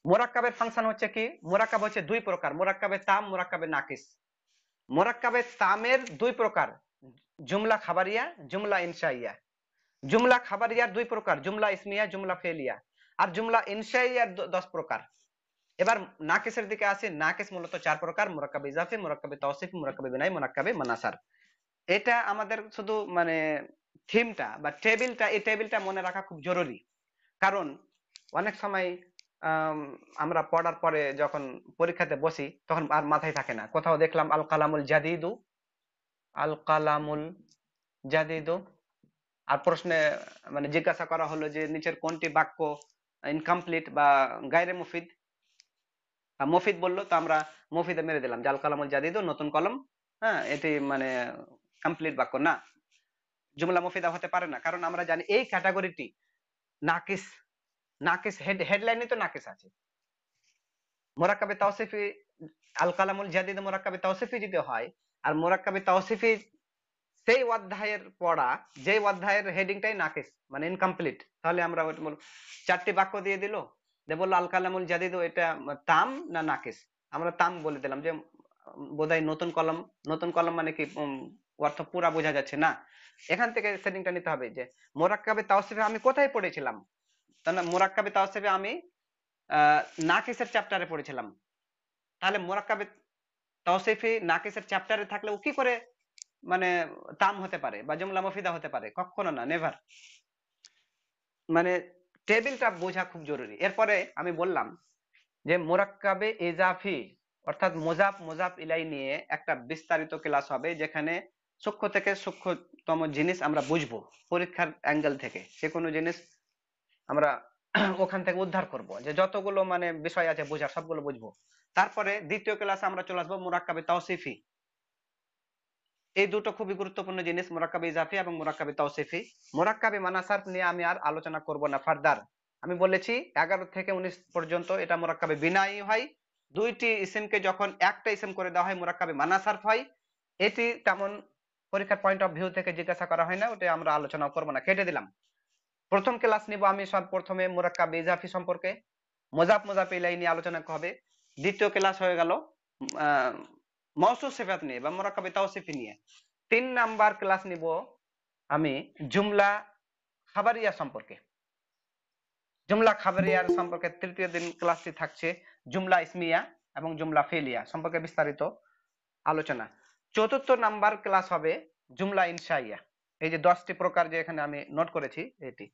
মুরাক্কাবের ফাংশন হচ্ছে কি, মুরাক্কাব হচ্ছে 2 প্রকার, মুরাক্কাবে তাম, মুরাক্কাবে নাকিস। মুরাক্কাবে তামের 2 প্রকার, জুমলা খাবারিয়া, জুমলা ইনশাইয়া। জুমলা খাবারিয়ার 2 প্রকার, জুমলা ইসমিয়া, জুমলা ফেলিয়া। আর জুমলা ইনশাইয়ার 10 প্রকার। এবার নাকিসের দিকে আসি। নাকিস মূলত 4 প্রকার, মুরাক্কাবে ইজাফি, মুরাক্কাবে তাওসিফি, মুরাক্কাবে বিনাই, মুরাক্কাবে মানাসার। এটা আমাদের শুধু মানে থিমটা বা টেবিলটা, এই টেবিলটা মনে রাখা খুব জরুরি। কারণ অনেক সময় আমরা পড়ার পরে যখন পরীক্ষাতে বসি তখন আর মাথায় থাকে না। কোথাও দেখলাম আল কালামুল জাদিদু, আল কালামুল জাদিদু, আর প্রশ্নে মানে জিজ্ঞাসা করা হলো যে নিচের কোনটি বাক্য ইনকমপ্লিট বা গায়রে মুফিদ। মফিদ বললো তো আমরা মফিদে মেরে দিলাম, জাল কালামুল জাদিদু নতুন কলম, হ্যাঁ এটি মানে কমপ্লিট বাক্য না, জুমলা মুফিদা হতে পারে না। কারণ আমরা জানি এই ক্যাটাগরিটি নাকিস, নাকিস হেডলাইনে তো নাকিস আছে। মুরাক্কাবে তাওসিফি, আল কালামুল জাদিদ মুরাক্কাবে তাওসিফি যদি হয়, আর মুরাক্কাবে তাওসিফি সেই অধ্যায়ের পড়া, যে অধ্যায়ের হেডিংটাই নাকিস মানে ইনকমপ্লিট, তাহলে আমরা 4টি বাক্য দিয়ে দিল, যে বললো আল কালামুল জাদিদ এটা তাম না নাকিস। আমরা তাম বলে দিলাম যে বোধহয় নতুন কলম। নতুন কলম মানে কি অর্থ পুরা বোঝা যাচ্ছে না। এখান থেকে সেটিংটা নিতে হবে যে মুরাক্কাবে তাওসিফে আমি কোথায় পড়েছিলাম। তাহলে মুরাক্কাবে তাওসিফে আমি নাকিসের চ্যাপ্টারে পড়েছিলাম। তাহলে মুরাক্কাবে তাওসিফি নাকিসের চ্যাপ্টারে থাকলে ও কি করে মানে তাম হতে পারে বা জুমলা মুফিদা হতে পারে? কখনো না, নেভার। মানে টেবিলটা বোঝা খুব জরুরি। এরপরে আমি বললাম যে মুরাক্কাবে ইজাফি অর্থাৎ মুজাফ মুজাফ ইলাই নিয়ে একটা বিস্তারিত ক্লাস হবে, যেখানে সূক্ষ্ম থেকে সূক্ষ্মতম জিনিস আমরা বুঝবো। পরীক্ষার অ্যাঙ্গেল থেকে যে কোনো জিনিস আমরা ওখান থেকে উদ্ধার করব, যে যতগুলো মানে বিষয় আছে বোঝার সবগুলো বুঝবো। তারপরে দ্বিতীয় ক্লাসে আমরা চলে আসবো মুরাক্কাবে তাওসিফি। এই দুটো খুবই গুরুত্বপূর্ণ জিনিস, মুরাক্কাবে ইজাফি এবং মুরাক্কাবে তাওসিফি। মুরাক্কাবে মানাসারফ নিয়ে আমি আর আলোচনা করব না ফার্দার। আমি বলেছি 11 থেকে 19 পর্যন্ত এটা মুরাক্কাবে বিনাই হয়। দুইটি ইসিমকে যখন একটা ইসিম করে দেওয়া হয় মুরাক্কাবে মানাসারফ হয়। এটি তেমন পরীক্ষার পয়েন্ট অফ ভিউ থেকে জিজ্ঞাসা করা হয় না, ওটা আমরা আলোচনা করব না, কেটে দিলাম। প্রথম ক্লাস নিব আমি সব প্রথমে মুরাক্কাবে ইজাফি সম্পর্কে, মুজাফ মুজাফ ইলাই নিয়ে আলোচনা হবে। দ্বিতীয় ক্লাস হয়ে গেল মওসুফ সিফাত নিয়ে বা মুরাক্কাবে তাওসিফি নিয়ে। 3 নাম্বার ক্লাস নিব আমি জুমলা খাবারিয়া সম্পর্কে তৃতীয় দিন ক্লাসটি থাকছে জুমলা ইসমিয়া এবং জুমলা ফেলিয়া সম্পর্কে বিস্তারিত আলোচনা। চতুর্থ নাম্বার ক্লাস হবে জুমলা ইনশাইয়া। এই যে 10টি প্রকার যে এখানে আমি নোট করেছি এটি।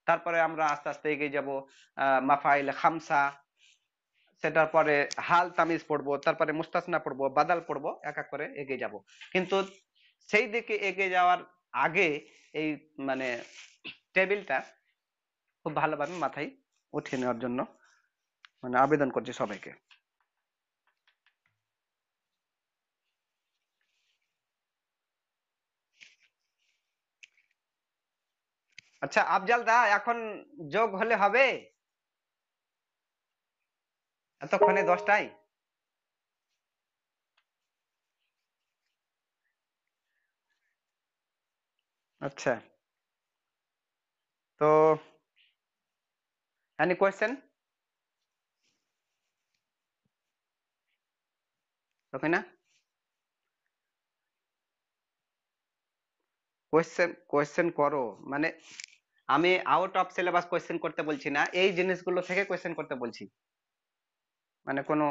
তারপরে আমরা আস্তে আস্তে এগিয়ে যাব মাফাইল খামসা, সেটার পরে হাল তামিজ পড়বো, তারপরে মুস্তাসনা পড়বো, বাদাল পড়বো, এক এক করে এগিয়ে যাব। কিন্তু সেই দিকে এগিয়ে যাওয়ার আগে এই মানে টেবিলটা খুব ভালোভাবে মাথায় উঠিয়ে নেওয়ার জন্য মানে আবেদন করছি সবাইকে। আচ্ছা আফজাল দা, এখন যোগ হলে হবে এতক্ষণে 10টায়? আচ্ছা, তো এনি কোয়েশ্চেন? ওকে না, কোয়েশ্চেন করো, মানে আমি আউট অফ সিলেবাস কোয়েশ্চেন করতে বলছি না, এই জিনিসগুলো থেকে কোয়েশ্চেন করতে বলছি। মানে কোনো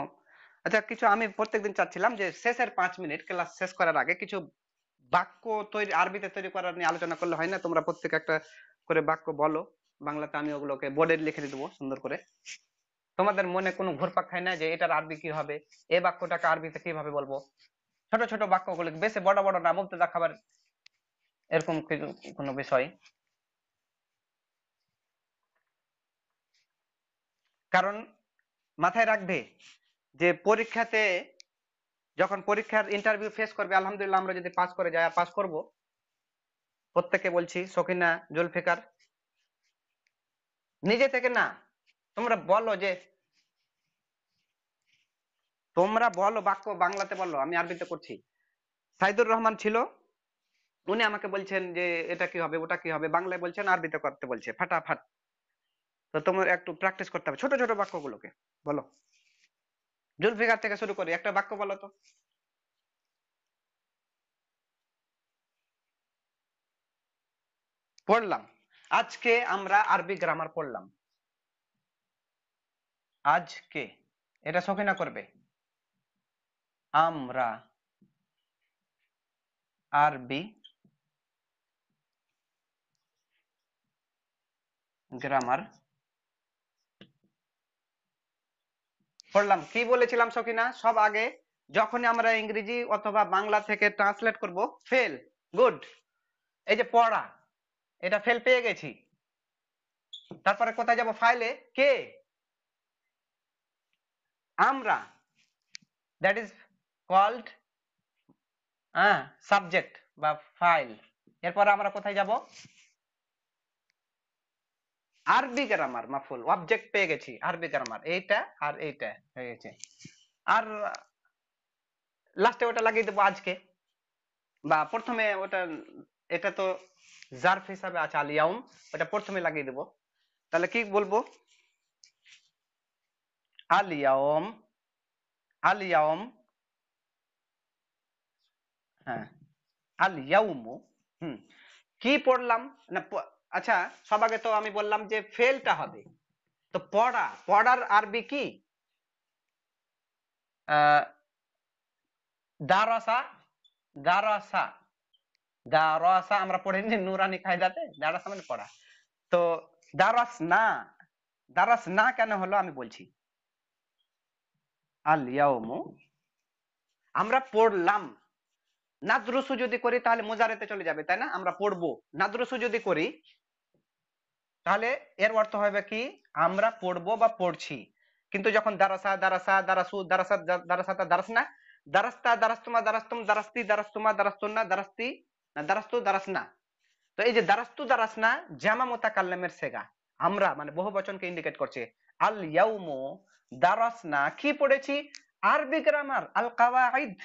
আচ্ছা কিছু আমি প্রত্যেকদিন চাচ্ছিলাম যে শেষের 5 মিনিট ক্লাস শেষ করার আগে কিছু বাক্য তৈরি, আরবিতে তৈরি করার নিয়ে আলোচনা করলে হয় না? তোমরা প্রত্যেক একটা করে বাক্য বলো বাংলাতে, আমি ওগুলোকে বোর্ডে লিখে দিয়ে দেবো সুন্দর করে। তোমাদের মনে কোনো ঘুরপাক খায় না যে এটার আরবি কি হবে, এই বাক্যটাকে আরবিতে কিভাবে বলবো? ছোট ছোট বাক্যগুলো, বেশি বড় বড় না, মুক্তদা খাবার এরকম কোনো বিষয়। কারণ মাথায় রাখবে যে পরীক্ষাতে যখন পরীক্ষার ইন্টারভিউ ফেস করবে, আলহামদুলিল্লাহ আমরা যদি পাস করে যাই, আর পাস করব প্রত্যেককে বলছি, সকিনা, জুলফিকার, নিজে থেকে না, তোমরা বলো যে তোমরা বলো বাক্য বাংলাতে বলো, আমি আরবিতে করছি। সাইদুর রহমান ছিল, উনি আমাকে বলছেন যে এটা কি হবে ওটা কি হবে, বাংলায় বলছেন আরবিতে করতে বলছে ফাটাফাট। তো তোমার একটু প্র্যাকটিস করতে হবে ছোট ছোট বাক্যগুলোকে। বলো, জুলফিকার থেকে শুরু করি, একটা বাক্য বলো তো। পড়লাম, আজকে আমরা আরবি গ্রামার পড়লাম। আজকে, এটা সখিনা করবে। আমরা আরবি গ্রামার পড়লাম। কি বলেছিলাম সখিনা সব আগে? যখনই আমরা ইংরেজি অথবা বাংলা থেকে ট্রান্সলেট করব, ফেল, গুড, এই যে পড়া, এটা ফেল পেয়ে গেছি। তারপরে কোথায় যাব? ফাইলে, কে? আমরা, দ্যাট ইজ কল্ড সাবজেক্ট বা ফাইল। এরপরে আমরা কোথায় যাব? আরবি গ্রামার, মাফুল, অবজেক্ট পেয়ে গেছি, আরবি গ্রামার, এইটা আর এইটা হয়ে গেছে। আর লাস্টে ওটা লাগিয়ে দেবো আজকে, বা প্রথমে ওটা, এটা তো জার্ফ হিসাবে আছে আলিয়াউম, ওটা প্রথমে লাগিয়ে দেবো। তাহলে কি বলবো? আলিয়াউম, আলিয়াউম, হ্যাঁ, আলিয়াউমু, কি পড়লাম না। আচ্ছা সব আগে তো আমি বললাম যে ফেলটা হবে, তো পড়া, পড়ার আরবি কি? দারাসা, দারাসা, দারাসা আমরা পড়িনি নুরানি কায়দাতে, দারাসা মানে পড়া। তো দারাস না, দারাস না কেন হলো আমি বলছি। আল ইয়াউমু, আমরা পড়লাম। নাদরুসু যদি করি তাহলে মুজারেতে চলে যাবে, তাই না? আমরা পড়বো, নাদরুসু যদি করি তাহলে এর অর্থ হবে কি? আমরা পড়বো বা পড়ছি। কিন্তু যখন দারাসা, দারাসা, দারাসু, দারাসা, দারাসাতা, দারাসনা, দারাস্তা, দারাস্তুমা, দারাস্তুম, দারাস্তি, দারাস্তুমা, দারাস্তুন্না, দারাস্তি, না দারাস্তু, দারাসনা। তো এই যে দারাস্তু, দারাসনা জামা মুতাকাল্লিমের সেগা, আমরা মানে বহু বচনকে ইন্ডিকেট করছে। আল ইয়াউমু দারাসনা, কি পড়েছি? আরবি গ্রামার, আল কাওয়াইদ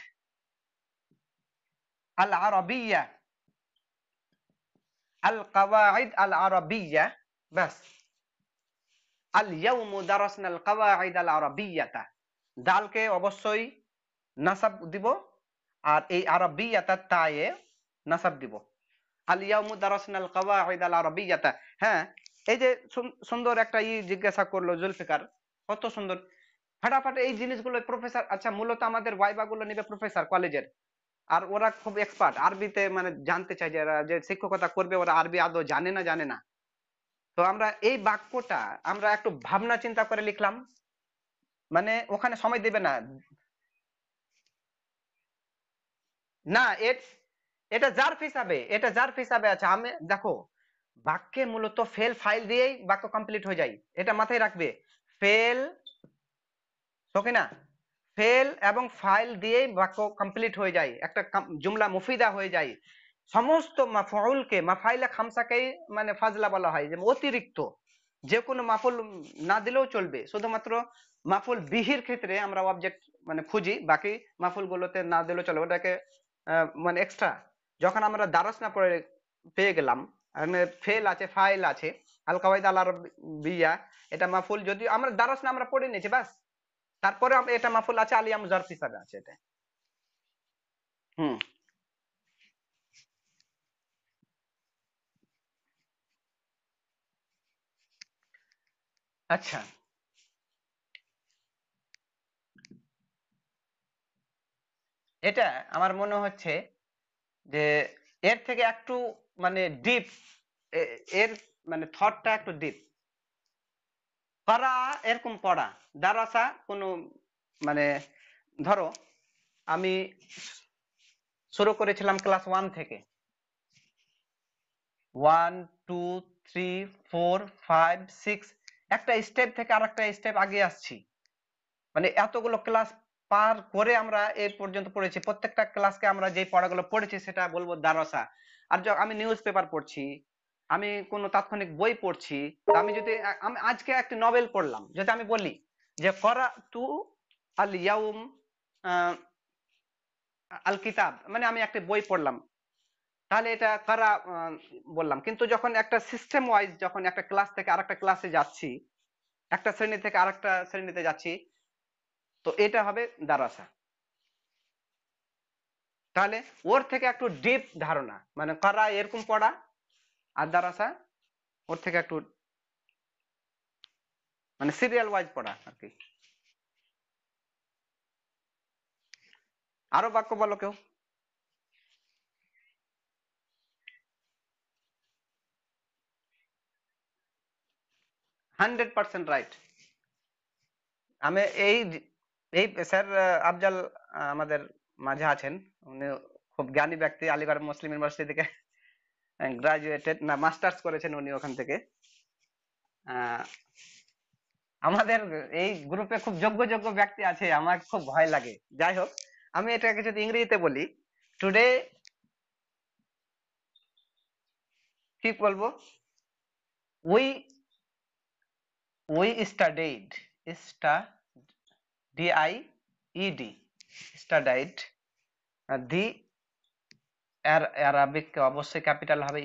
আল আরাবিয়্যা, আল কাওয়াইদ আল আরাবিয়্যা, বাস। আল ইয়াউমু দারাসনা আল কাওয়াইদ আল আরাবিয়্যাতা, দালকে অবশ্যই নাসাব দিব, আর এই আরাবিয়্যাতা তায়ে নাসাব দিব। আল ইয়াউমু দারাসনাল কাওয়াইদ আল আরাবিয়াতা। হ্যাঁ, এই যে সুন্দর একটা জিজ্ঞাসা করলো জুলফিকার, কত সুন্দর ফাটাফাট এই জিনিসগুলো প্রফেসর। আচ্ছা, মূলত আমাদের ভাইবা গুলো নিবে প্রফেসর কলেজের, আর ওরা খুব এক্সপার্ট আরবিতে, মানে জানতে চাই যে এরা যে শিক্ষকতা করবে ওরা আরবি আদৌ জানে না জানে না। তো আমরা এই বাক্যটা আমরা একটু ভাবনা চিন্তা করে লিখলাম, মানে ওখানে সময় দেবে না। না, এটা জার্ফ হিসাবে, এটা জার্ফ হিসাবে আছে। আমি দেখো, বাক্যে মূলত ফেল ফাইল দিয়েই বাক্য কমপ্লিট হয়ে যায়, এটা মাথায় রাখবে। ফেল, সকিনা, ফেল এবং ফাইল দিয়েই বাক্য কমপ্লিট হয়ে যায়, একটা জুমলা মুফিদা হয়ে যায়। সমস্ত মাফউলকে, মাফাইলে খামসাকেই মানে ফাজলা বলা হয়, যে অতিরিক্ত। যে কোনো মাফুল না দিলেও চলবে, শুধুমাত্র মাফুল বিহির ক্ষেত্রে আমরা অবজেক্ট মানে খুঁজি, বাকি মাফুল গুলোতে না দিলেও চলে, ওটাকে মানে এক্সট্রা। যখন আমরা দারাস না পড়ে পেয়ে গেলাম, ফেল আছে, ফাইল আছে, আল কাওয়াইদ আল আরবিয়া, এটা মাফুল। যদি আমরা দারাস না আমরা পড়ে নিয়েছি বাস, তারপরে এটা মাফুল আছে, আলিয়া মুজারফ হিসাবে আছে এটা। হুম, আচ্ছা, এটা আমার মনে হচ্ছে যে এর থেকে একটু মানে ডিপ, এর মানে থটটা একটু ডিপ। করা এরকম পড়া, দারাসা কোনো মানে, ধরো আমি শুরু করেছিলাম ক্লাস 1 থেকে, 1 2 3 4 5 6, একটা স্টেপ থেকে আর একটা স্টেপ আগে আসছি, মানে এতগুলো ক্লাস পার করে আমরা এই পর্যন্ত পড়েছি। প্রত্যেকটা ক্লাসকে আমরা যে পড়াগুলো পড়েছি সেটা বলবো দারসা। আর আমি নিউজ পেপার পড়ছি, আমি কোনো তাৎক্ষণিক বই পড়ছি, আমি যদি আমি আজকে একটা নভেল পড়লাম, যদি আমি বলি যে করা তু আল ইয়াউম আল কিতাব, মানে আমি একটা বই পড়লাম, তাহলে এটা কারা বললাম। কিন্তু যখন একটা সিস্টেম ওয়াইজ, যখন একটা ক্লাস থেকে আরেকটা ক্লাসে যাচ্ছি, একটা শ্রেণী থেকে আরেকটা শ্রেণীতে যাচ্ছি, তো এটা হবে দারাসা। তাহলে ওর থেকে একটু ডিপ ধারণা, মানে কারা এরকম পড়া, আর দারাসা ওর থেকে একটু মানে সিরিয়াল ওয়াইজ পড়া আর কি। আরো বাক্য বলো কেউ। 100% রাইট। আমি এই স্যার আফজাল আমাদের মাঝে আছেন, উনি খুব জ্ঞানী ব্যক্তি, আলিগড় মুসলিম ইউনিভার্সিটি থেকে গ্রাজুয়েটেড না মাস্টার্স করেছেন উনি ওখান থেকে। আহ, আমাদের এই গ্রুপে খুব যোগ্য যোগ্য ব্যক্তি আছে, আমার খুব ভয় লাগে। যাই হোক, আমি এটাকে যদি ইংরেজিতে বলি, টুডে কি বলবো, we studied, DIED, studied the Arabic, অবশ্যই ক্যাপিটাল হবে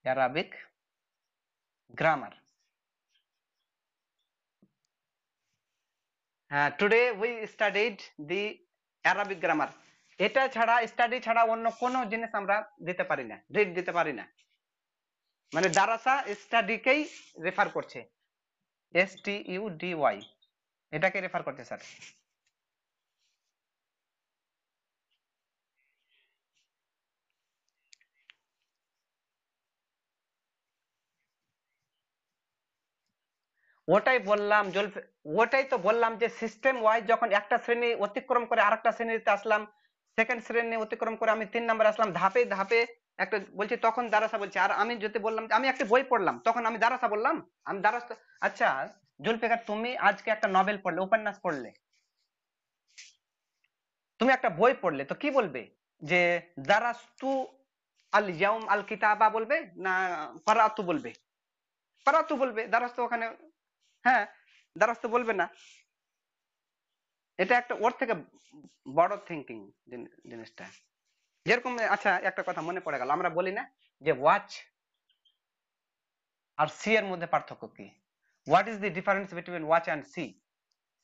অ্যারাবিক গ্রামার। হ্যাঁ, today we studied the Arabic grammar. এটা ছাড়া, স্টাডি ছাড়া অন্য কোনো জিনিস আমরা দিতে পারি না, রিড দিতে পারি না। মানে দারাসা স্টাডিকেই রেফার করছে, STUDY, এটাকে রেফার করছে স্যার। ওটাই বললাম ওটাই তো বললাম যে সিস্টেম ওয়াইজ যখন একটা শ্রেণী অতিক্রম করে আরেকটা শ্রেণীতে আসলাম, সেকেন্ড শ্রেণী অতিক্রম করে আমি 3 নম্বরে আসলাম, ধাপে ধাপে একটা বলছি, তখন দারাসা বলছি। আর আমি যদি বললাম যে আমি একটা বই পড়লাম, তখন আমি দারাসা বললাম, আমি দারাসা। আচ্ছা জুলফিকার, তুমি আজকে একটা নভেল পড়লে, উপন্যাস পড়লে, তুমি একটা বই পড়লে, তো কি বলবে, যে দারাস্তু আল ইয়াউম আল কিতাবা বলবে, না করাতু বলবে? করাতু বলবে, দারাস্তু ওখানে, হ্যাঁ, দারাস্তু বলবে না। এটা একটা ওর থেকে বড় থিঙ্কিং জিনিসটা, যেরকম। আচ্ছা, একটা কথা মনে পড়ে গেল, আমরা বলি না যে ওয়াচ আর সি এর মধ্যে পার্থক্য কি? What is the difference between watch and see?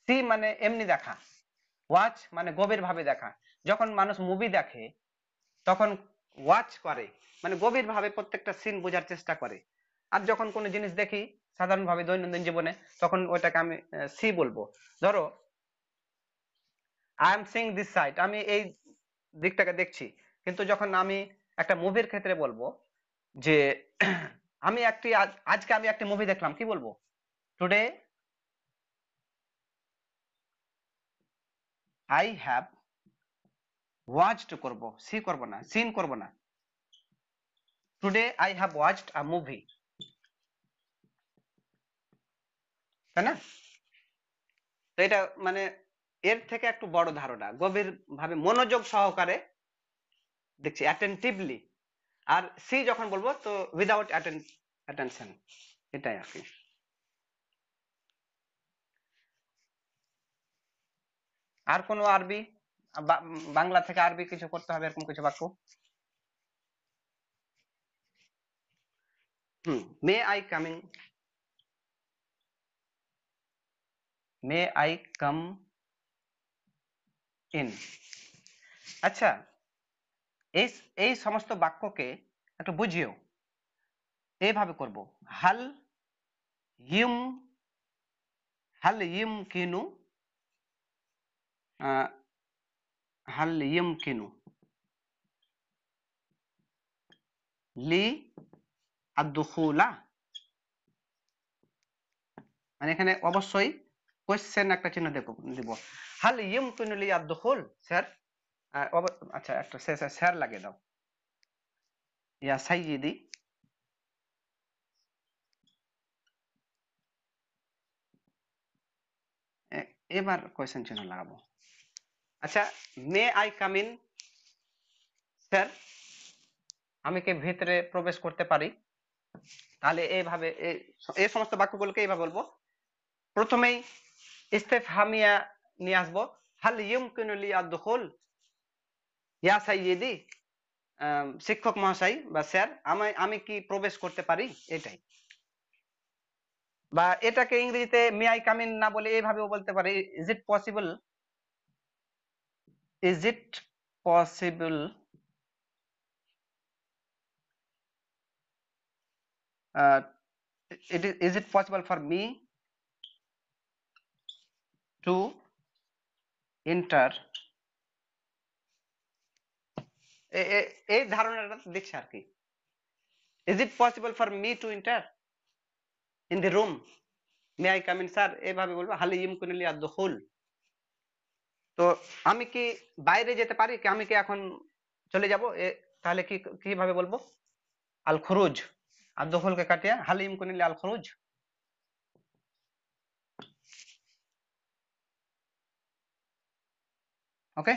See মানে এমনি দেখা, ওয়াচ মানে গভীর ভাবে দেখা। যখন মানুষ মুভি দেখে, তখন ওয়াচ করে, মানে গভীরভাবে প্রত্যেকটা সিন বোঝার চেষ্টা করে। আর যখন কোনো জিনিস দেখি সাধারণভাবে দৈনন্দিন জীবনে, তখন ওইটাকে আমি সি বলবো। ধরো I am seeing this side, আমি এই দিকটাকে দেখছি। কিন্তু যখন আমি একটা মুভির ক্ষেত্রে বলবো যে আমি আজকে আমি একটা মুভি দেখলাম, কি বলবো? টুডে আই হ্যাভ ওয়াচড করব, সি করব না, সিন করব না। Today I have watched a movie, তাই না? তো এটা মানে এর থেকে একটু বড় ধারণা, গভীর ভাবে মনোযোগ সহকারে দেখছি, অ্যাটেন্টিভলি। আর সি যখন বলবো তো উইদাউট অ্যাটেনশন, এটাই আর কি। আর কোনো আরবি, বাংলা থেকে আরবি কিছু করতে হবে, এরকম কিছু বাক্য? May I coming, may I come in. আচ্ছা, এই এই সমস্ত বাক্যকে একটু বুঝিও। এইভাবে করব, হাল ইউম, হাল ইউম কিনু, হাল ইউম কিনু লি আদখুলা, মানে এখানে অবশ্যই কোশ্চেন একটা চিহ্ন দিব। হাল ইউম কিনু লি আদখুল, স্যার? আচ্ছা, একটা স্যার লাগিয়ে দাও। ইয়া সাইয়্যিদি, এবার কোশ্চেন চিহ্ন লাগাবো। আচ্ছা, may I come in, sir? আমি কি ভিতরে প্রবেশ করতে পারি? তাহলে এইভাবে এই সমস্ত বাক্যগুলোকে এইভাবে বলবো। প্রথমেই ইস্তেফহামিয়া নিয়ে আসবো, হাল ইউমকিনু লি আদখুল ইয়া সাইয়্যিদি, শিক্ষক মহাশয় বা স্যার, আমি কি প্রবেশ করতে পারি, এটাই। বা এটাকে ইংরেজিতে মে আই কাম ইন না বলে এইভাবেও বলতে পারি, is it possible, is it possible is it possible for me to enter, এই ধারণাটা দিচ্ছে আর কি। is it possible for me to enter in the room, may I come in sir, এইভাবে বলবো, হাল ইউমকিনু লি আদখুল। তো আমি কি বাইরে যেতে পারি, কি আমি কি এখন চলে যাব, তাহলে কি কিভাবে বলবো? আল খুরুজ, আদখুলকে কাটিয়ে হাল ইউমকিনু লি আল খুরুজ। ওকে।